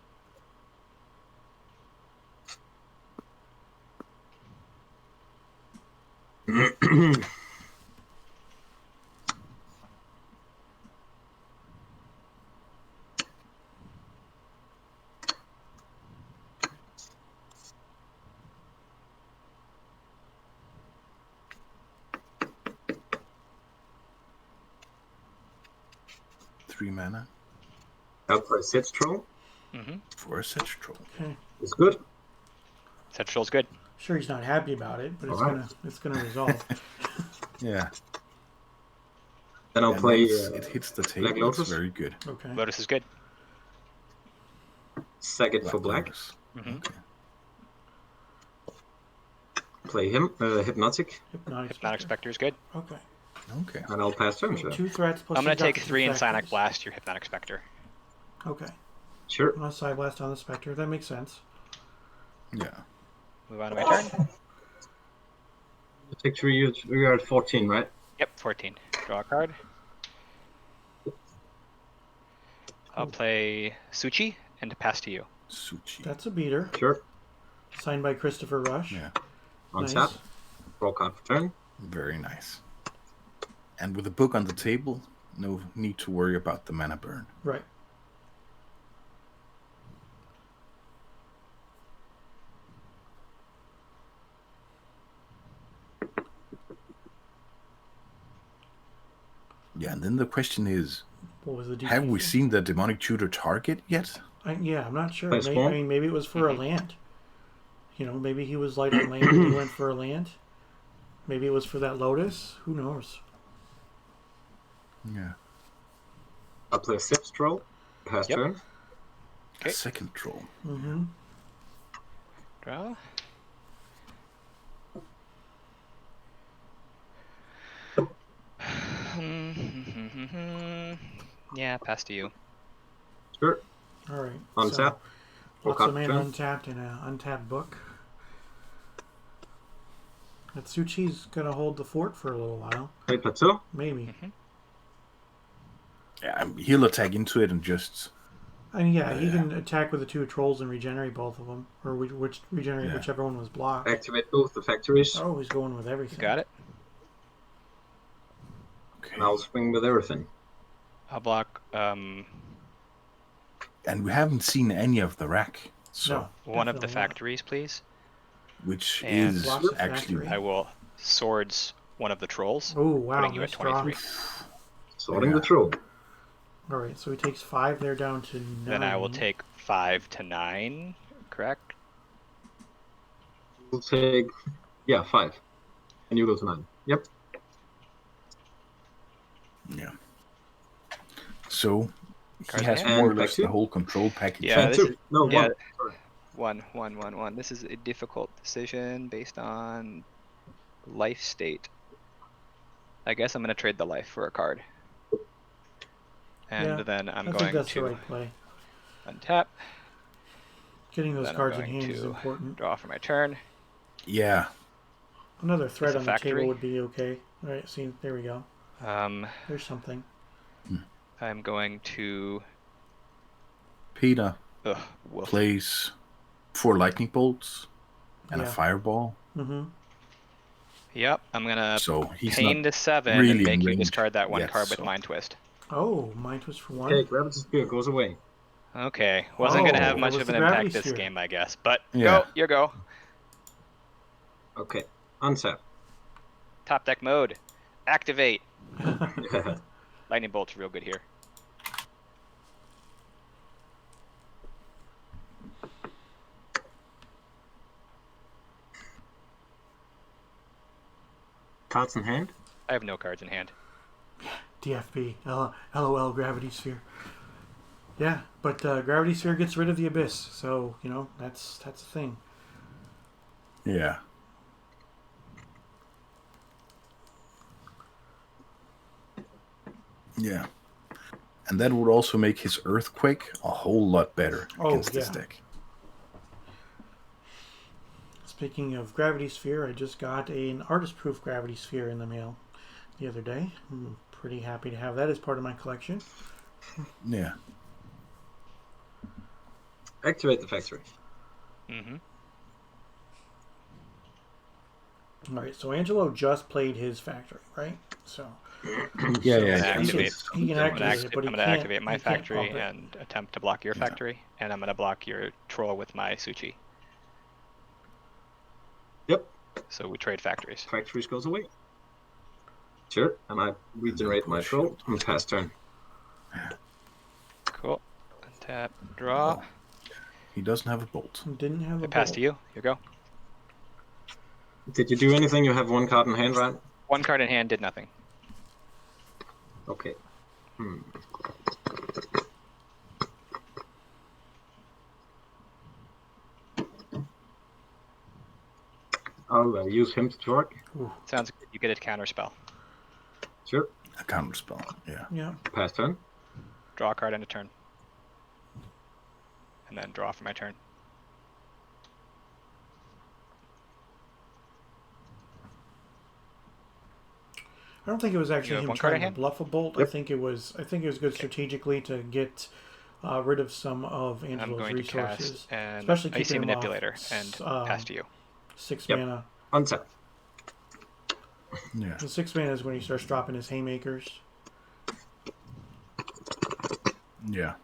Three mana I'll play Sedge Troll. for a Sedge Troll. Okay. It's good. Sedge Troll's good. Sure, he's not happy about it, but All right. it's gonna resolve. Yeah. Then I'll And play once it hits the table, it's Lotus. very good. Okay. Lotus is good. Sack it for black. Lotus. Mhm. Okay. Play him. Hypnotic. Hypnotic Hypnotic Spectre. Spectre is good. Okay. Okay. And I'll pass turn. Sure. 2 threats plus. I'm going to take seductive 3 in factors. Psionic Blast your Hypnotic Spectre. Okay. Sure. I'm gonna side blast on the Spectre. That makes sense. Yeah. Move on to my turn. Take 3. You're at 14, right? Yep, 14. Draw a card. I'll play Suchi and pass to you. Suchi. That's a beater. Sure. Signed by Christopher Rush. Yeah. Untap. Nice. Draw card for turn. Very nice. And with the book on the table, no need to worry about the mana burn. Right. Yeah, and then the question is, What was the have we DP? seen the demonic tutor target yet? Yeah, I'm not sure. Play Maybe, small? I mean, maybe it was for a land. You know, maybe he was light on land and he went for a land. Maybe it was for that Lotus. Who knows? Yeah. I'll play Sedge Troll. Pass Yep. turn. Okay. A second troll. Mm-hmm. Draw. Yeah, pass to you. Sure. All right. Untap. So, Draw lots card of for mana turn. untapped in an untapped book. Natsuchi's gonna hold the fort for a little while. Play Plateau. Maybe. Yeah, he'll attack into it and just... I mean, yeah, he can attack with the 2 trolls and regenerate both of them, or which regenerate Yeah. whichever one was blocked. Activate both the factories. Oh, he's going with You everything. got it. Okay. And I'll swing with everything. I'll block And we haven't seen any of the rack. So, No, one of the definitely not. factories, please. which And is Blocks the actually... factory. I will swords one of the trolls, Oh wow, putting you nice at draw. 23. Sorting Yeah. the troll. All right, so he takes 5 there down to 9. Then I will take 5 to 9, correct? We'll take, 5. And you go to 9. Yep. Yeah. So, he Cards has in hand. more or And less back to the you. whole control package. Yeah, And this 2. is- No, yeah. 1. Sorry. 1. This is a difficult decision based on life state. I guess I'm going to trade the life for a card. And Yeah, then I'm I think going that's to the right play. untap, Getting those then I'm cards in going hand is to important. draw for my turn. Yeah. Another threat It's a on the factory. table would be okay. All right, see, there we go. There's something. I'm going to Peter woof. plays 4 lightning bolts and a Yeah. fireball. Mm-hmm. Yep, I'm gonna So he's pain not to 7 really and in make you range discard that one yet, card with so- Mind Twist. Oh, mine was for one. Okay, gravity sphere goes away. Okay, wasn't gonna have Oh. much That was of the an gravity impact this sphere. game, I guess. But Yeah. go, your go. Okay, untap. Top deck mode, activate. Lightning bolt's real good here. Cards in hand. I have no cards in hand. DFB. LOL, gravity sphere. Yeah, but gravity sphere gets rid of the abyss, so you know that's a thing. Yeah. Yeah. And that would also make his earthquake a whole lot better against this yeah. deck. Speaking of gravity sphere, I just got an artist-proof gravity sphere in the mail the other day. I'm pretty happy to have that as part of my collection. Yeah. Activate the factory. Mm-hmm. All right, so Angelo just played his factory, right? So Yeah, I'm gonna yeah. activate. he can I'm activate gonna, it, but he I'm gonna can't activate my he can't factory pump it. and attempt to block your Yeah. factory, and I'm gonna block your troll with my Suchi. Yep, So we trade factories. factories goes away. Sure, and I regenerate my troll and pass turn. Cool. Tap, draw. Oh. He doesn't have a bolt. He didn't have a I pass bolt. to you. You go. Did you do anything? You have one card in hand, right? One card in hand did nothing. Okay. I'll use him to torque. Sounds good. You get a counter spell. Sure. A counter spell. Yeah. Yeah. Pass turn. Draw a card end of turn. And then draw for my turn. I don't think it was You actually have him one card trying in to hand? bluff a bolt. Yep. I think it was good strategically to get rid of some of I'm Angelo's going resources, to cast an especially Icy keeping him off Manipulator and pass to you. 6 Yep. mana. Untap. Yeah. The 6 mana is when he starts dropping his haymakers. Yeah.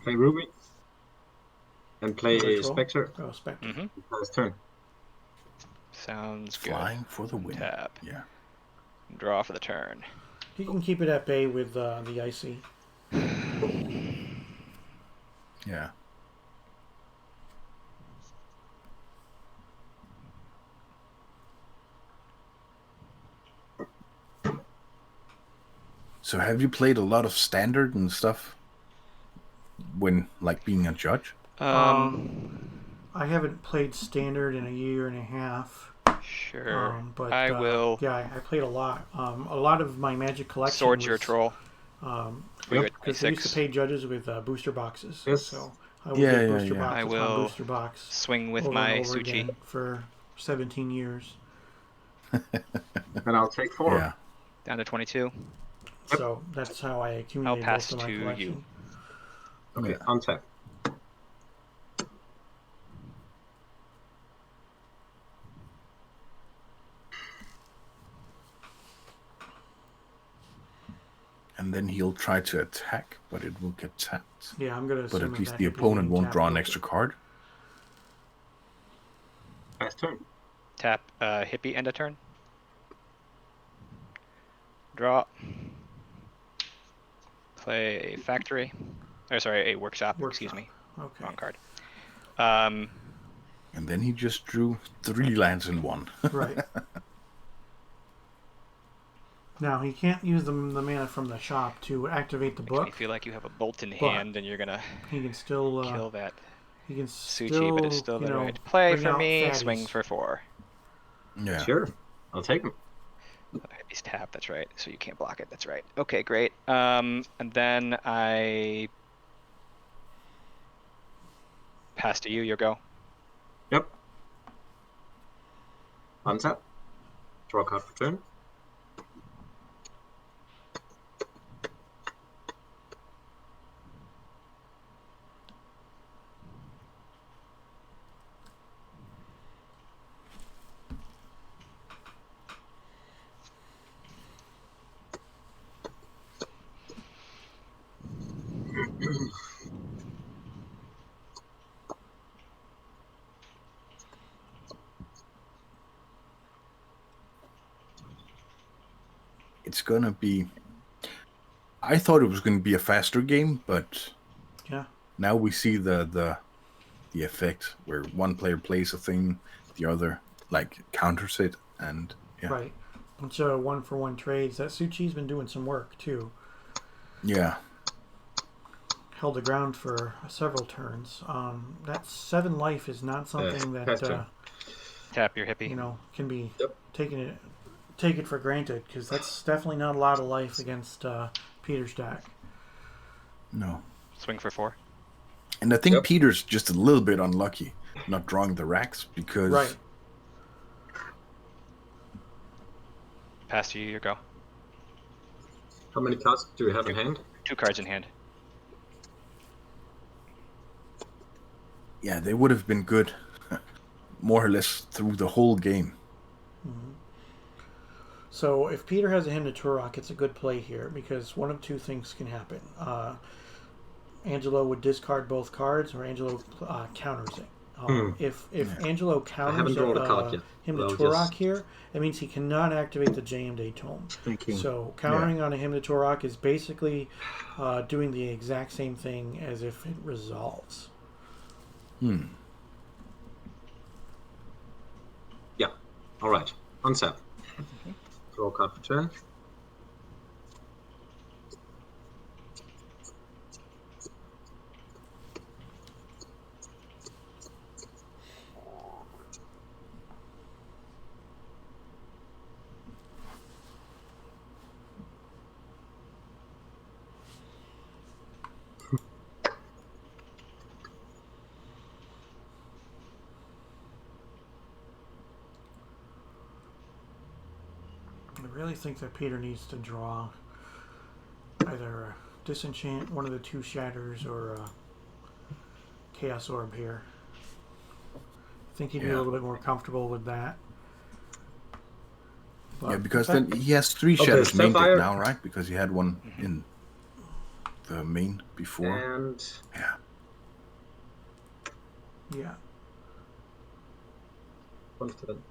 Play Ruby. And play Another troll? Spectre. Oh, Spectre. Mm-hmm. Pass turn. Sounds good. Flying for the win. Tap. Yeah. Draw for the turn. He can keep it at bay with the icy. Yeah. So have you played a lot of standard and stuff when like being a judge? I haven't played standard in a year and a half. Sure. But I will Yeah, I played a lot. A lot of my Magic collection sword was, your troll. Yep. because we used to pay judges with booster boxes. Yes. So I would Yeah, get yeah, booster yeah. box I upon will booster box swing with over my and over Suchi. again for 17 years. And I'll take 4. Yeah. Down to 22. So that's how I accumulated pass most of my to collection. you. Okay, Yeah. untap. And then he'll try to attack, but it will get tapped. Yeah, I'm gonna. But assume at least that the if he's opponent being won't tapped, draw an he'll extra get- card. Pass turn. Tap hippie end of turn. Draw. Play a factory. Or sorry, a workshop. Excuse me. Okay. Wrong card. And then he just drew 3 lands in one. Right. Now he can't use the mana from the shop to activate the Makes me book. feel like you have a bolt in But hand and you're gonna He can still kill that he can Suchi, still, but it's still you the know, right play bring for out me. fatties. Swing for 4. Yeah. Sure. I'll take him. He's tapped, that's right. So you can't block it, that's right. Okay, great. And then I pass to you, your go. Yep. Untap. Draw a card for turn. it's gonna be. I thought it was gonna be a faster game, but Yeah. now we see the effect where one player plays a thing, the other like counters it, and yeah, Right. Bunch of 1-for-1 trades. That Suchi's been doing some work too. yeah, Held the ground for several turns. That 7 life is not something that Pastor. Tap your hippie. can be Yep. taken for granted, because that's definitely not a lot of life against Peter's deck. no. Swing for 4. And I think Yep. Peter's just a little bit unlucky not drawing the racks because Right. Pass to you, your go. How many cards do you have in hand? 2 cards in hand. yeah, they would have been good more or less through the whole game. So if Peter has a hymn to Turok, it's a good play here, because one of two things can happen. Angelo would discard both cards, or Angelo counters it. If Angelo counters drawn a card yet, him to but I'll Turok just- here, it means he cannot activate the Jayemdae Tome. Thinking. So countering on a hymn to Turok is basically doing the exact same thing as if it resolves. Yeah. All right. Untap. Draw a card for turn. I really think that Peter needs to draw either Disenchant, one of the 2 Shatters, or Chaos Orb here. I think he'd be a little bit more comfortable with that. But Yeah, because that- then he has 3 shadows main deck Sapphire. now, right? Because he had one in the main before. And Yeah. yeah. one turn.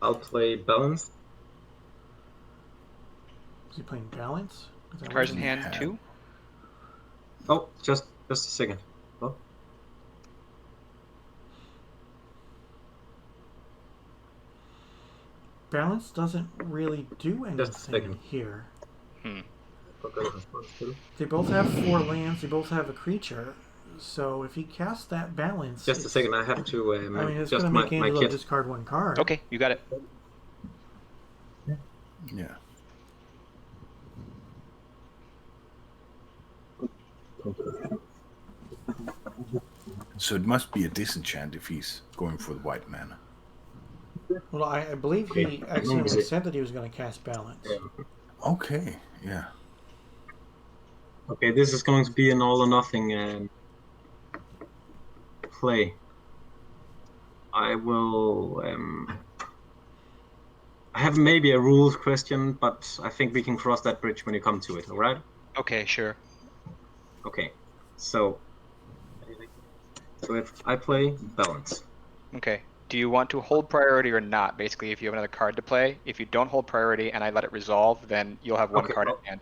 I'll play Balance. Is he playing Balance? Is that what Cards in he's- hand, Yeah. 2. Oh, just a second. Oh, Balance doesn't really do Just a second. anything here. forgot response too. They both have 4 lands. They both have a creature. So if he casts that Balance, Just a it's- second. I have to. I mean, it's just going to my make Angelo kit. discard 1 card. Okay, you got it. Yeah. So it must be a disenchant if he's going for the white mana. Well, I believe he accidentally said that he was going to cast Balance. Okay, yeah. Okay, this is going to be an all or nothing play. I will. I have maybe a rules question, but I think we can cross that bridge when you come to it. All right? Okay, sure. Okay. So if I play Balance, Okay. Do you want to hold priority or not? Basically, if you have another card to play, if you don't hold priority and I let it resolve, then you'll have 1 Okay, card in well- hand.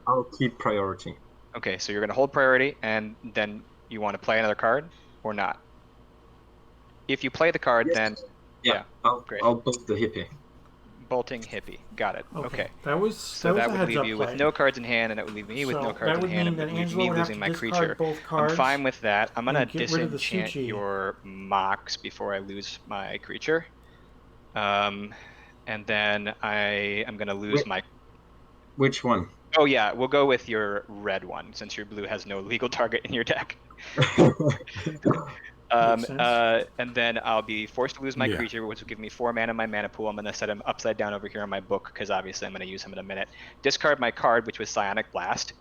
I'll keep priority. Okay, so you're going to hold priority, and then you want to play another card or not? If you play the card, Yes. then Yeah. great. I'll bolt the hippie. bolting hippie. Got it. Okay. That was So that a would heads leave up you play. with no cards in hand, and it would leave me with So no that cards in would hand, mean and it that would leave Angelo me would have losing to my discard creature. both I'm cards fine with that. I'm gonna and get rid of the disenchant Suchi. your Mox before I lose my creature. And then I am gonna lose Wait. my. Which one? Oh yeah, we'll go with your red one since your blue has no legal target in your deck. Makes sense. And then I'll be forced to lose my Yeah. creature, which will give me 4 mana in my mana pool. I'm going to set him upside down over here on my book because obviously I'm going to use him in a minute. Discard my card, which was Psionic Blast.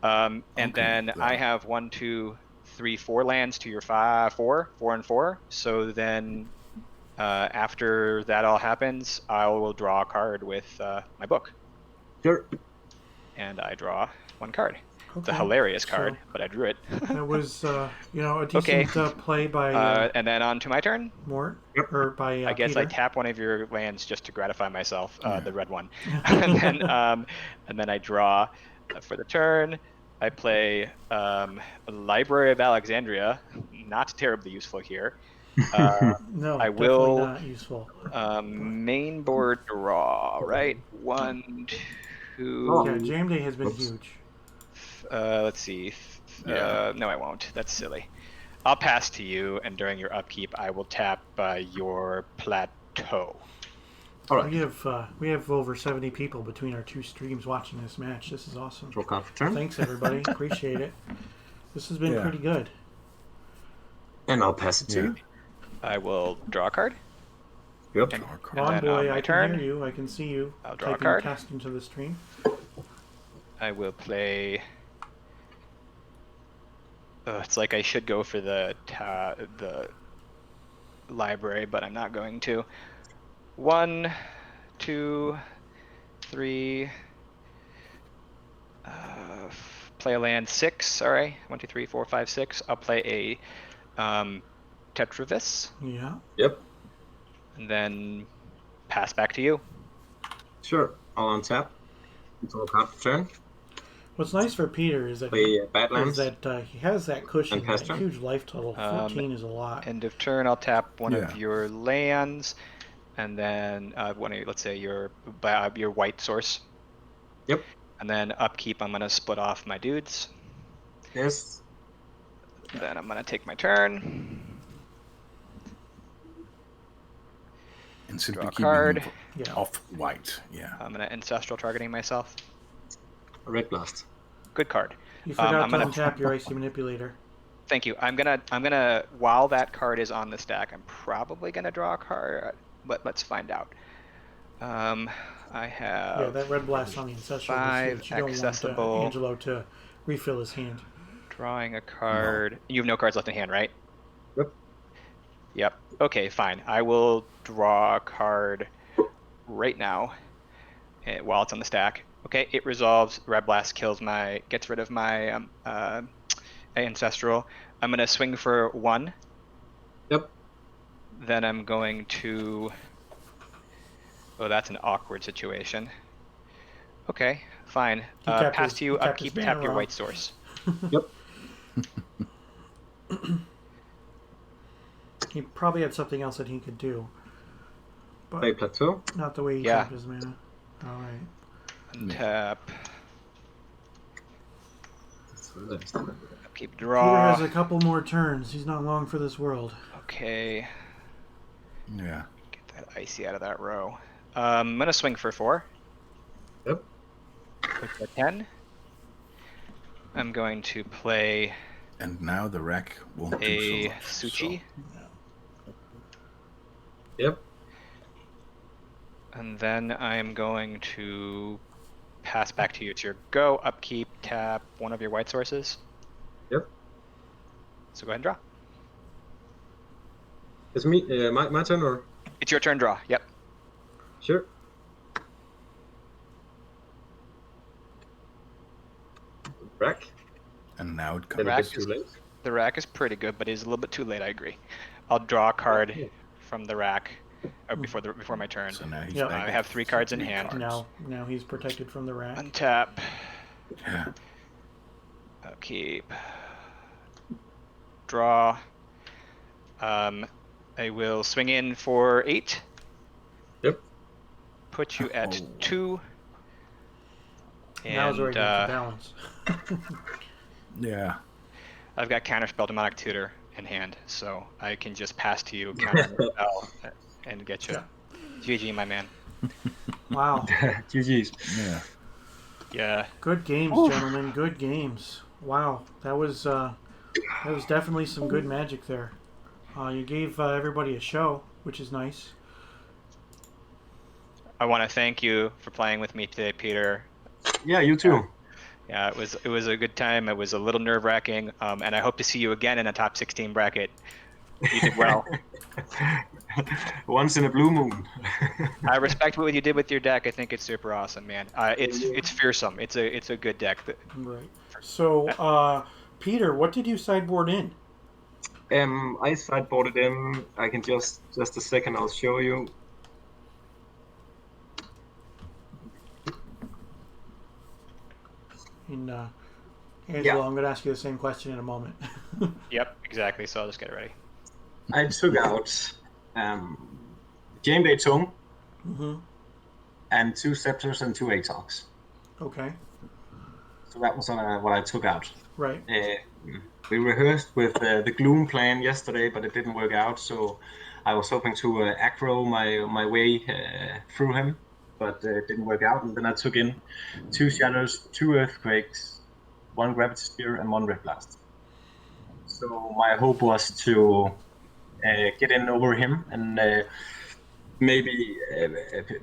And Okay, then got I it. have 1, 2, 3, 4 lands to your 4 and 4. So then after that all happens, I will draw a card with my book. Sure. And I draw 1 card. the Okay, hilarious card, so- but I drew it. That was, a decent Okay. play by And then on to my turn. Mort, Yep. or by I guess I Peter. tap one of your lands just to gratify myself, Yeah. the red one, and then I draw for the turn. I play Library of Alexandria, not terribly useful here. No, I definitely will not useful. main board draw, right? 1, 2. Yeah, Jam Day has been Oops. huge. Let's see. Yeah. No, I won't. That's silly. I'll pass to you, and during your upkeep, I will tap your plateau. All right. We have over 70 people between our two streams watching this match. This is awesome. Draw card for turn. Thanks everybody, appreciate it. This has been Yeah. pretty good. And I'll pass it to Yeah. you. I will draw a card. Yep. And- Draw a card. Come on, then boy, on my I turn, can hear you. I can see you. I'll draw a typing card. cast into the stream. I will play. It's like I should go for the library, but I'm not going to. 1, 2, 3. Play a land 6. Sorry, 1, 2, 3, 4, 5, 6. I'll play a Tetravis, Yeah. Yep. and then pass back to you. Sure. I'll untap. Draw a card for turn. What's nice for Peter is that Play is Badlands. that he has that cushion, And pass that turn. huge life total. 14 is a lot. End of turn, I'll tap one Yeah. of your lands, and then one of let's say your white source. Yep. And then upkeep, I'm gonna split off my dudes. Yes. Then I'm gonna take my turn. And simply Draw a keeping card. him Yeah. off white. Yeah. I'm gonna ancestral targeting myself. Red blast. Good card. You forgot I'm to gonna- untap your icy manipulator. Thank you. I'm gonna while that card is on the stack, I'm probably gonna draw a card, but let's find out. I have Yeah, that red blast on the ancestral is 5 huge. You don't accessible. want Angelo to refill his hand. drawing a card. You have no cards left in hand, right? Yep. Yep. Okay, fine. I will draw a card right now while it's on the stack. Okay, it resolves. Red Blast gets rid of my ancestral. I'm gonna swing for 1. Yep. Then I'm going to. Oh, that's an awkward situation. Okay, fine. He tapped Pass his- to you. he tapped Upkeep. his Tap mana your wrong. white source. Yep. He probably had something else that he could do, Play but plateau. not the way he Yeah. tapped his mana. All right. Untap. Upkeep. Peter Draw. has a couple more turns. He's not long for this world. Okay. Yeah. Get that icy out of that row. I'm gonna swing for 4. Yep. With a 10. I'm going to play And now the rack won't do a so much. Suchi, Yep. and then I am going to pass back to you. It's your go. Upkeep. Tap one of your white sources. Yep. So go ahead and draw. It's me. My turn or? It's your turn. Draw. Yep. Sure. Rack. And now it Then comes. a Rack bit too is- late. The rack is pretty good, but it is a little bit too late. I agree. I'll draw a card from the rack before my turn. So now he's Yeah. back I at have 3 cards in 3 hand. cards. Now he's protected from the rack. Untap. Yeah. Upkeep. Draw. I will swing in for 8. Yep. Put you at Oh. 2. Now it's And already to balance. Yeah. I've got Counterspell Demonic Tutor in hand, so I can just pass to you Counterspell and get you. Yeah. GG, my man. Wow. GG's. Yeah. Yeah. Good games, gentlemen. Good games. Wow, that was definitely some good magic there. You gave everybody a show, which is nice. I want to thank you for playing with me today, Peter. Yeah, you too. Yeah, it was a good time. It was a little nerve-wracking, and I hope to see you again in a top 16 bracket You did well. Once in a blue moon. I respect what you did with your deck. I think it's super awesome, man. It's fearsome. It's a good deck. Right. So, Peter, what did you sideboard in? I sideboarded in. I can just a second. I'll show you. In Angelo, Yeah. I'm going to ask you the same question in a moment. Yep, exactly. So I'll just get it ready. I took out Game Day Tome Mm-hmm. and 2 Scepters and 2 Atox. Okay. So that was what I took out. Right. We rehearsed with the Gloom plan yesterday, but it didn't work out. So I was hoping to aggro my way through him, but it didn't work out. And then I took in 2 Shatters, 2 Earthquakes, 1 Gravity Spear, and 1 Red Blast. So my hope was to get in over him and maybe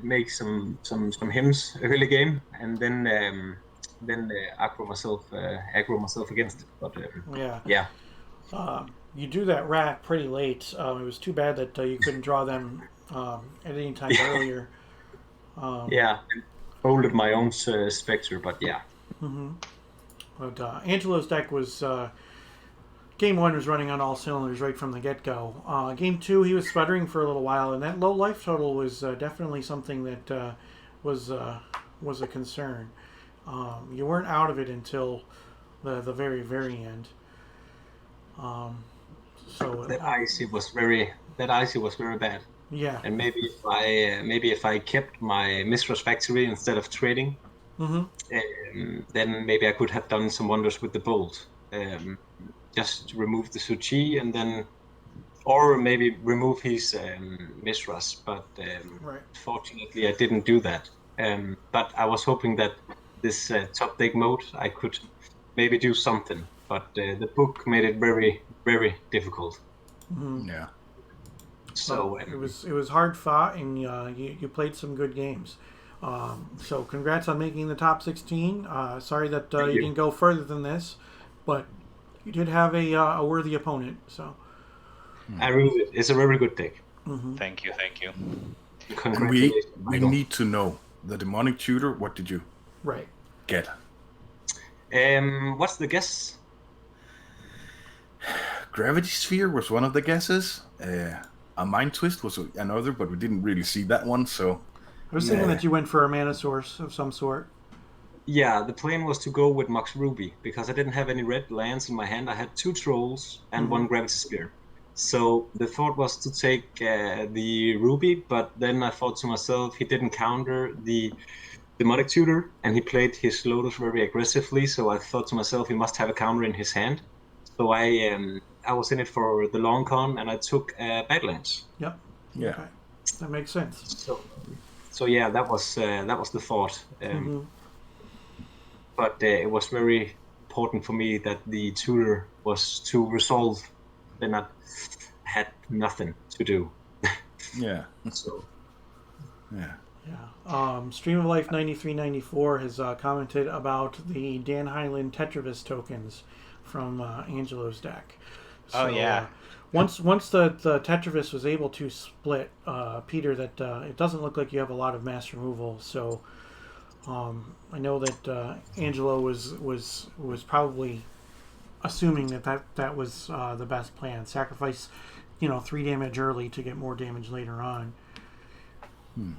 make some hymns early game, and then aggro myself against it. But Yeah. You drew that rat pretty late. It was too bad that you couldn't draw them at any time earlier. Yeah, folded my own Spectre, but yeah. Mm-hmm. But Angelo's deck was game 1 was running on all cylinders right from the get-go. Game 2, he was sputtering for a little while, and that low life total was definitely something that was a concern. You weren't out of it until the very, very end. So That icy was very bad. Yeah. And maybe if I kept my Mistress Factory instead of trading, then maybe I could have done some wonders with the bolt. Just remove the Suchi and then, or maybe remove his Mistress. But Right. fortunately, I didn't do that. But I was hoping that this top deck mode, I could maybe do something. But the book made it very, very difficult. Yeah. So it was hard fought, and you played some good games. So congrats on making the top 16. Sorry that you didn't go further than this, but you did have a worthy opponent. So I really, it's a very good deck. Mm-hmm. Thank you. And we need to know the demonic tutor. What did you right get? What's the guess? Gravity Sphere was one of the guesses. A Mind Twist was another, but we didn't really see that one. So I was thinking that you went for a mana source of some sort. Yeah, the plan was to go with Mox Ruby because I didn't have any red lands in my hand. I had 2 Trolls and 1 Gravity Spear. So the thought was to take the Ruby, but then I thought to myself, he didn't counter the Demonic Tutor, and he played his Lotus very aggressively. So I thought to myself, he must have a counter in his hand. So I was in it for the long con, and I took Badlands. Yep. Yeah. Okay. That makes sense. So yeah, that was the thought. But it was very important for me that the tutor was to resolve. Then I had nothing to do. Yeah. So Yeah. Stream of Life 9394 has commented about the Dan Highland Tetravis tokens from Angelo's deck. So, Oh yeah. Once the Tetravis was able to split, Peter, that it doesn't look like you have a lot of mass removal. So I know that Angelo was probably assuming that was the best plan. Sacrifice, 3 damage early to get more damage later on.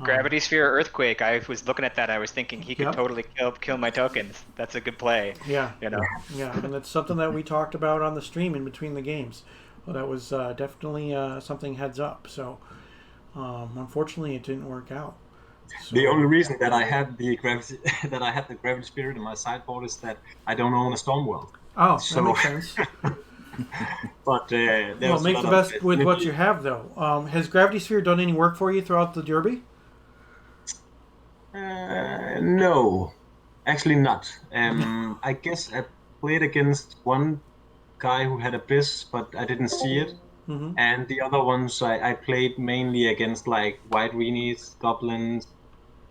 Gravity Sphere Earthquake. I was looking at that. I was thinking he could Yep. totally kill my tokens. That's a good play. Yeah. Yeah, and that's something that we talked about on the stream in between the games. Well, that was definitely something heads up. So unfortunately, it didn't work out. So, the only reason that I had the gravity spirit in my sideboard is that I don't own a Stormworld. Oh, So- that makes sense. But Well, make the best with what you have, though. Has Gravity Sphere done any work for you throughout the Derby? No, actually not. I guess I played against one guy who had Abyss, but I didn't see it. Mm-hmm. And the other ones I played mainly against like White Weenies, Goblins,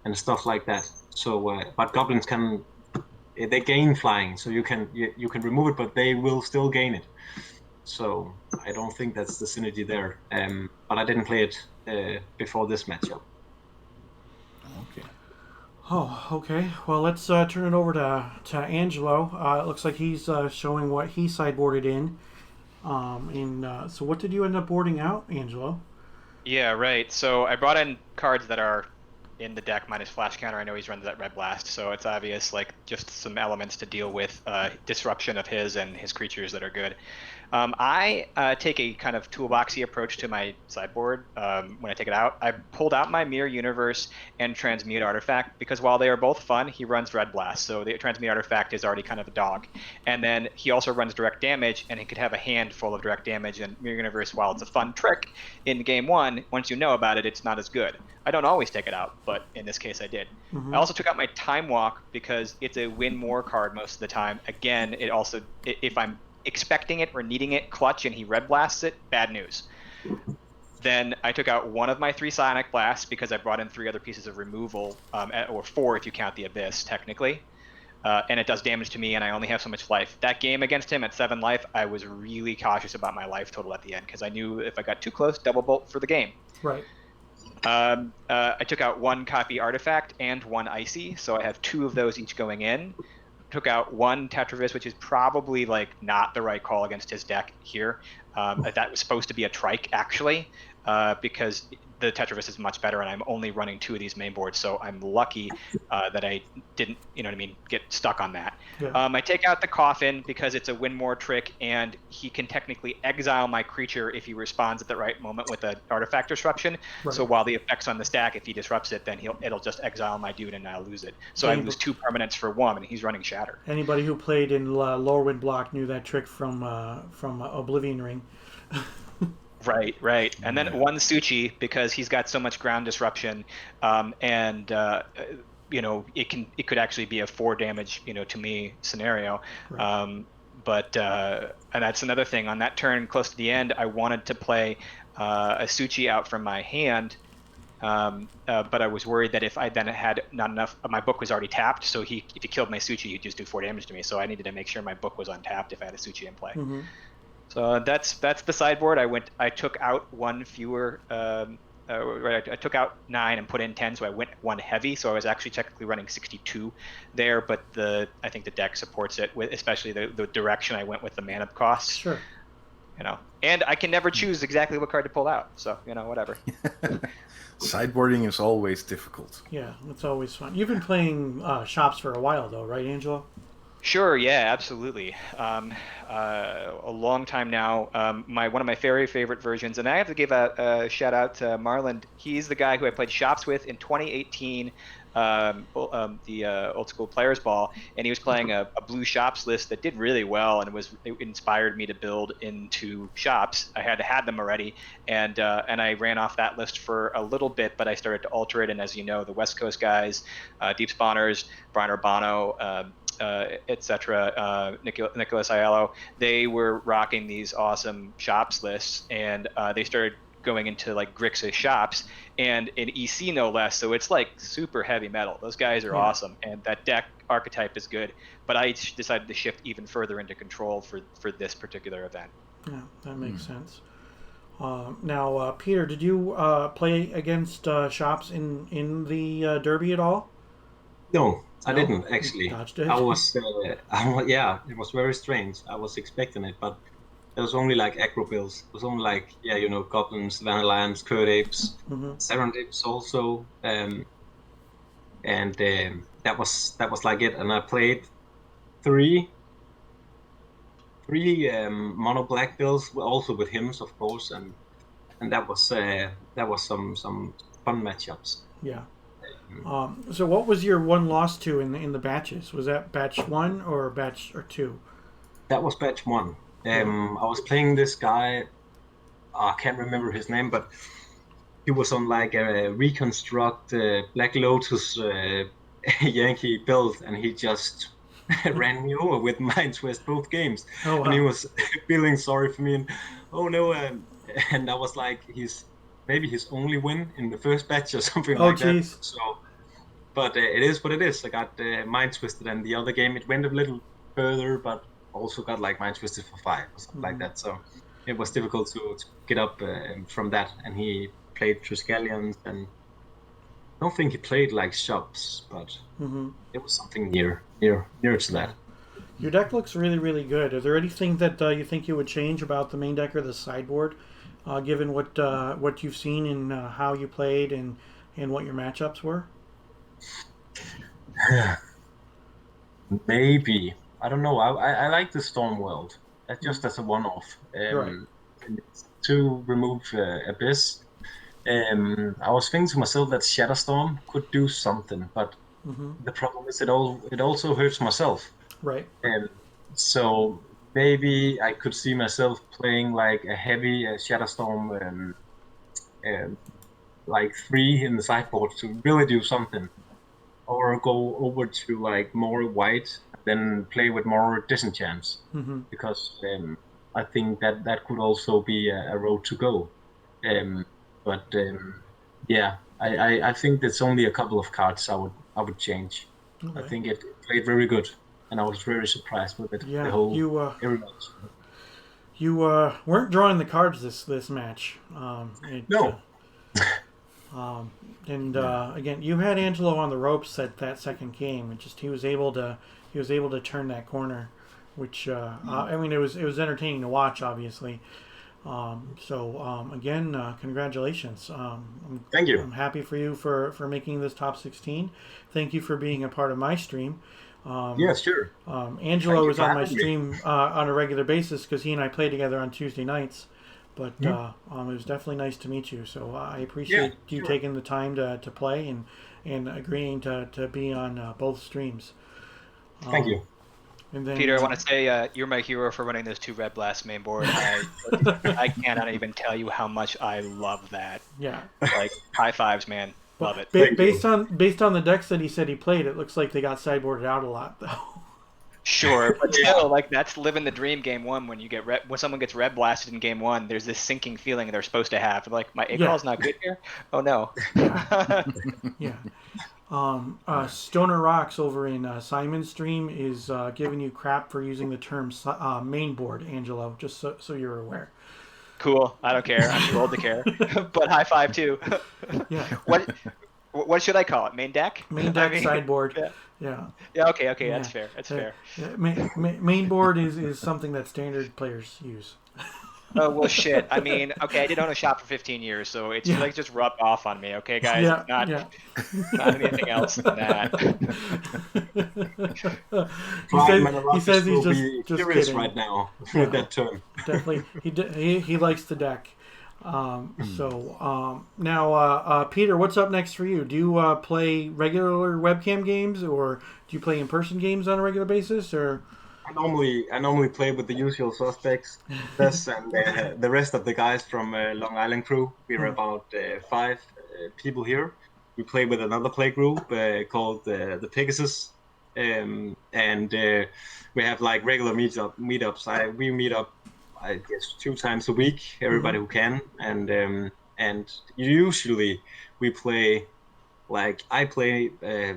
and stuff like that. So, but Goblins they gain flying, so you can remove it, but they will still gain it. So I don't think that's the synergy there. But I didn't play it before this matchup. Okay. Oh, okay. Well, let's turn it over to Angelo. It looks like he's showing what he sideboarded in. So what did you end up boarding out, Angelo? Yeah, right. So I brought in cards that are in the deck minus flash counter. I know he's running that red blast, so it's obvious, like just some elements to deal with disruption of his and his creatures that are good. I take a kind of toolboxy approach to my sideboard when I take it out. I pulled out my Mirror Universe and Transmute Artifact because while they are both fun, he runs Red Blast, so the Transmute Artifact is already kind of a dog. And then he also runs direct damage, and he could have a hand full of direct damage. And Mirror Universe, while it's a fun trick in game one, once you know about it, it's not as good. I don't always take it out, but in this case I did. Mm-hmm. I also took out my Time Walk because it's a win more card most of the time. Again, it also, if I'm expecting it or needing it, clutch, and he red blasts it, bad news. Then I took out one of my 3 Psionic Blasts because I brought in 3 other pieces of removal, or 4 if you count the Abyss, technically. And it does damage to me, and I only have so much life. That game against him at 7 life, I was really cautious about my life total at the end because I knew if I got too close, double bolt for the game. Right. I took out 1 copy Artifact and 1 Icy, so I have 2 of those each going in. Took out 1 Tetravis, which is probably like not the right call against his deck here. That was supposed to be a trike actually, because the Tetravis is much better, and I'm only running 2 of these main boards, so I'm lucky that I didn't, get stuck on that. Yeah. I take out the Coffin because it's a win more trick, and he can technically exile my creature if he responds at the right moment with an artifact disruption. Right. So while the effect's on the stack, if he disrupts it, then it'll just exile my dude, and I'll lose it. So I lose 2 permanents for 1, and he's running Shatter. Anybody who played in Lower Wind Block knew that trick from Oblivion Ring. Right. And then 1 Suchi because he's got so much ground disruption, and it could actually be a 4 damage, to me scenario. Right. And that's another thing. On that turn, close to the end, I wanted to play a Suchi out from my hand, but I was worried that if I then had not enough, my book was already tapped. So if he killed my Suchi, he'd just do 4 damage to me. So I needed to make sure my book was untapped if I had a Suchi in play. Mm-hmm. So that's the sideboard. I took out 1 fewer. I took out 9 and put in 10, so I went 1 heavy. So I was actually technically running 62 there, but I think the deck supports it, with especially the direction I went with the mana costs. Sure. And I can never choose exactly what card to pull out. So whatever. Sideboarding is always difficult. Yeah, it's always fun. You've been playing shops for a while, though, right, Angelo? Sure, yeah, absolutely. A long time now. One of my very favorite versions, and I have to give a shout out to Marlon. He's the guy who I played shops with in 2018, the Old School Players Ball, and he was playing a blue shops list that did really well, and it inspired me to build into shops. I had them already, and I ran off that list for a little bit, but I started to alter it. And as you know, the West Coast guys, Deep Spawners, Brian Urbano, etc. Nicholas Aiello, they were rocking these awesome shops lists, and they started going into like Grixis shops and in EC no less. So it's like super heavy metal. Those guys are awesome, and that deck archetype is good. But I decided to shift even further into control for this particular event. Yeah, that makes sense. Now, Peter, did you play against shops in the Derby at all? No, I didn't actually. Dodged it. I was, yeah, it was very strange. I was expecting it, but there was only like aggro builds. It was only like, goblins, vanillans, curd apes, serendipes also, and that was like it. And I played three mono black builds, also with hymns, of course, and that was some fun matchups. Yeah. So what was your 1 loss to in the batches? Was that batch 1 or batch 2? That was batch 1. I was playing this guy. I can't remember his name, but he was on like a reconstruct Black Lotus Yankee build, and he just ran me over with Mind Twist both games. Oh, wow. And he was feeling sorry for me, and oh no, and that was like maybe his only win in the first batch or something like geez. that. So, but it is what it is. I got Mind Twisted, and the other game it went a little further, but also got like Mind Twisted for 5 or something like Mhm. that. So it was difficult to get up from that. And he played Triskelions, and I don't think he played like shops, but Mhm. it was something near to Yeah. that. Your deck looks really, really good. Are there anything that you think you would change about the main deck or the sideboard, given what you've seen and how you played and what your matchups were? Maybe, I don't know. I like the Storm World. Just Mm. as a one-off. Right. And it's to remove Abyss. I was thinking to myself that Shatterstorm could do something, but Mhm. the problem is it also hurts myself. Right. Um, so maybe I could see myself playing like a heavy Shatterstorm, um, like 3 in the sideboard to really do something, or go over to like more white and then play with more disenchants, Mhm. because I think that could also be a road to go. Um, but yeah, I think that's only a couple of cards I would change. I Okay. think it played very good, and I was very surprised with it. The Yeah. whole You every match. weren't drawing the cards this match. No, Um, and Yeah. again, you had Angelo on the ropes at that second game, and just he was able to turn that corner, which I mean it was entertaining to watch, obviously. Again, congratulations. thank you. I'm happy for you for making this top 16. Thank you for being a part of my stream. Yeah, sure. Angelo Thank you is for on my having me. stream on a regular basis because he and I play together on Tuesday nights. But Mhm. it was definitely nice to meet you. So I Yeah, appreciate you sure. taking the time to play and agreeing to be on both streams. Thank Um, you. and then Peter, I want to say you're my hero for running those 2 Red Blast main board. I cannot even tell you how much I love that. yeah. Like, high fives, man. Well, Love it. Thank you. based on the decks that he said he played, it looks like they got sideboarded out a lot though. Sure, but Yeah. still, like, that's living the dream game 1. When you get when someone gets red blasted in game 1, there's this sinking feeling they're supposed to have. Like, my Yeah. A-call's not good here? Oh, no. Yeah. Yeah. Stoner Rocks over in Simon's stream is giving you crap for using the term main board, Angelo, just so you're aware. Cool. I don't care. I'm too old to care. But high five, too. Yeah. What should I call it? Main deck? Main I deck, mean, sideboard. yeah. Yeah. Yeah, okay, Yeah. that's fair. That's fair. Main board is something that standard players use. Oh, well, shit. I mean, okay, I did own a shop for 15 years, so it's Yeah. like just rubbed off on me, okay, guys? Yeah. It's not Yeah. not anything else than that. He says he's will be just furious kidding. right now Yeah. with that term. Definitely, he likes the deck. Now, Peter, what's up next for you? Do you play regular webcam games, or do you play in-person games on a regular basis, or? I normally play with the usual suspects, This and the rest of the guys from Long Island crew. We're about 5 people here. We play with another play group called the Pegasus, and we have like regular meetups. We meet up, I guess, 2 times a week. Everybody who can, and usually we play. Like I play a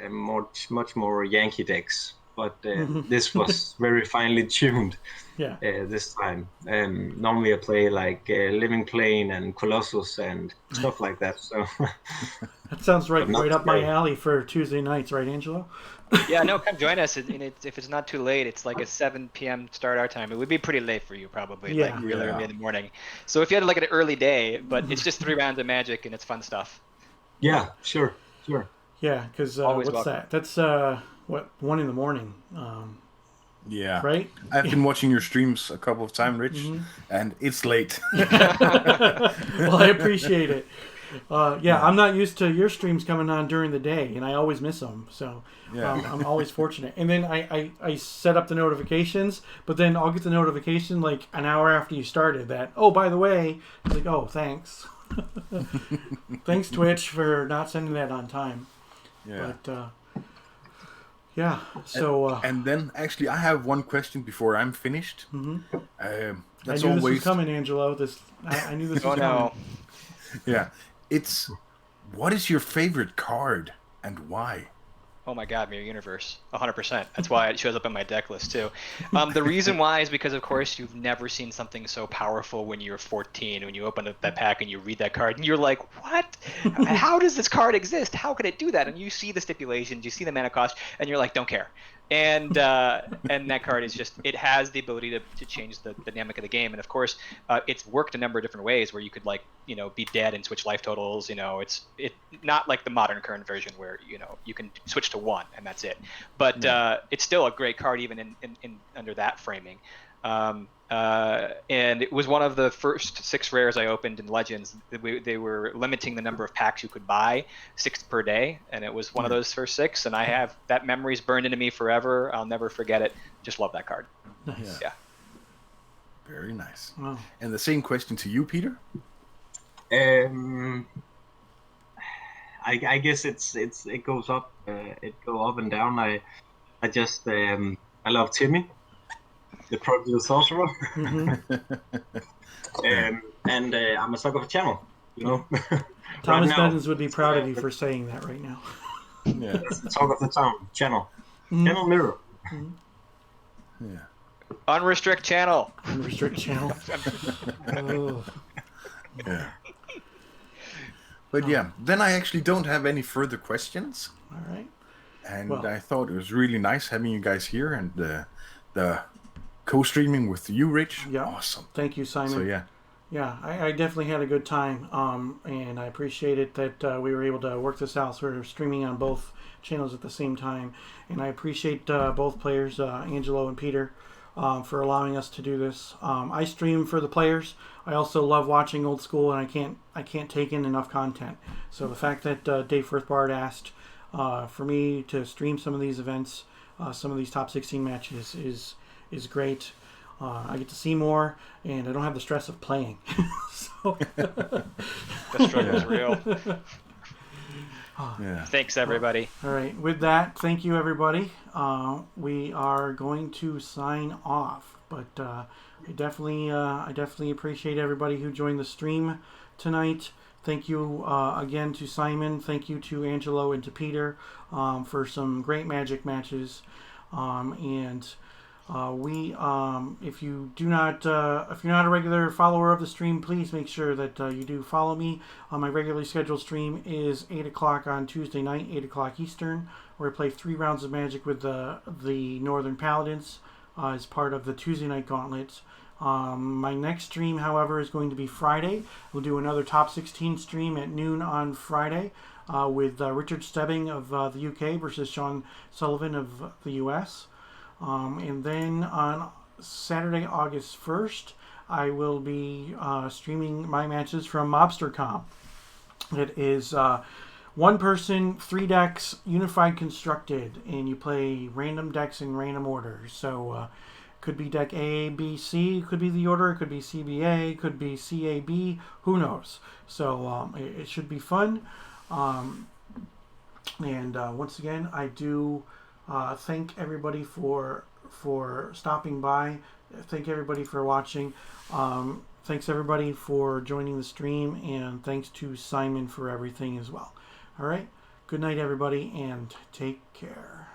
much more Yankee decks, but this was very finely tuned Yeah. this time. Normally I play like Living Plane and Colossus and stuff like that. So, That sounds but not right up my today. alley for Tuesday nights, right, Angelo? Yeah, no, come join us. And if it's not too late, it's like a 7 p.m. start our time. It would be pretty late for you, probably, like Yeah. really Yeah. early in the morning. So if you had like an early day, but it's just 3 rounds of Magic and it's fun stuff. Yeah, sure. Yeah, because Always what's welcome. that? That's 1 in the morning, Yeah. right? I've been watching your streams a couple of times, Rich, and it's late. Well, I appreciate it. Yeah, I'm not used to your streams coming on during the day, and I always miss them. So Yeah. I'm always fortunate. And then I set up the notifications, but then I'll get the notification like an hour after you started that, oh, by the way, it's like, oh, thanks. Thanks, Twitch, for not sending that on time. Yeah. But, yeah, so... And then, actually, I have one question before I'm finished. I That's knew this was always coming, Angelo. I knew this Oh was coming. no. yeah. It's what is your favorite card and why? Oh my God, Mirror Universe, 100%. That's why it shows up in my deck list too. The reason why is because, of course, you've never seen something so powerful when you're 14. When you open up that pack and you read that card, and you're like, "What? How does this card exist? How could it do that?" And you see the stipulations, you see the mana cost, and you're like, "Don't care." And that card is just, it has the ability to change the dynamic of the game. And of course, it's worked a number of different ways where you could, like, be dead and switch life totals. It's not like the modern current version where you can switch to 1 and that's it. But it's still a great card even in under that framing. And it was one of the first 6 rares I opened in Legends. They were limiting the number of packs you could buy, 6 per day, and it was one of those first 6. And I have that memory's burned into me forever. I'll never forget it. Just love that card. Nice. Yeah. Very nice. Wow. And the same question to you, Peter. I guess it goes up, and down. I just I love Timmy, the Prodigal Sorcerer, and I'm a sucker for Channel. Thomas Right now, Bettins would be proud of you for saying that right now. Yeah. that's the talk of the town. Channel, Mhm. Channel Mirror. Yeah. Unrestrict channel. Unrestrict channel. Oh. Yeah. But yeah, then I actually don't have any further questions. All right. And Well- I thought it was really nice having you guys here and the co-streaming with you, Rich. Yeah. Awesome. Thank you, Simon. So yeah. Yeah, I definitely had a good time, and I appreciate it that we were able to work this out. So we're streaming on both channels at the same time, and I appreciate both players, Angelo and Peter, for allowing us to do this. I stream for the players. I also love watching old school, and I can't take in enough content. So the fact that Dave Firthbard asked for me to stream some of these events, some of these top 16 matches is great. I get to see more, and I don't have the stress of playing. So The struggle is real. Yeah. Thanks, everybody. all right, with that, thank you, everybody. We are going to sign off, but I definitely appreciate everybody who joined the stream tonight. Thank you again to Simon. Thank you to Angelo and to Peter for some great Magic matches, and. If you're not a regular follower of the stream, please make sure that you do follow me. My regularly scheduled stream is 8 o'clock on Tuesday night, 8 o'clock Eastern, where I play 3 rounds of Magic with the Northern Paladins as part of the Tuesday night Gauntlets. My next stream, however, is going to be Friday. We'll do another top 16 stream at noon on Friday with Richard Stebbing of the UK versus Sean Sullivan of the US. And then on Saturday, August 1st, I will be streaming my matches from MobsterCom. It is 1 person, 3 decks, unified constructed, and you play random decks in random order. So could be deck A, B, C, could be the order, it could be CBA, could be CAB, who knows. So it should be fun. And once again, I do... thank everybody for stopping by. Thank everybody for watching. Thanks everybody for joining the stream, and thanks to Simon for everything as well. All right. Good night, everybody, and take care.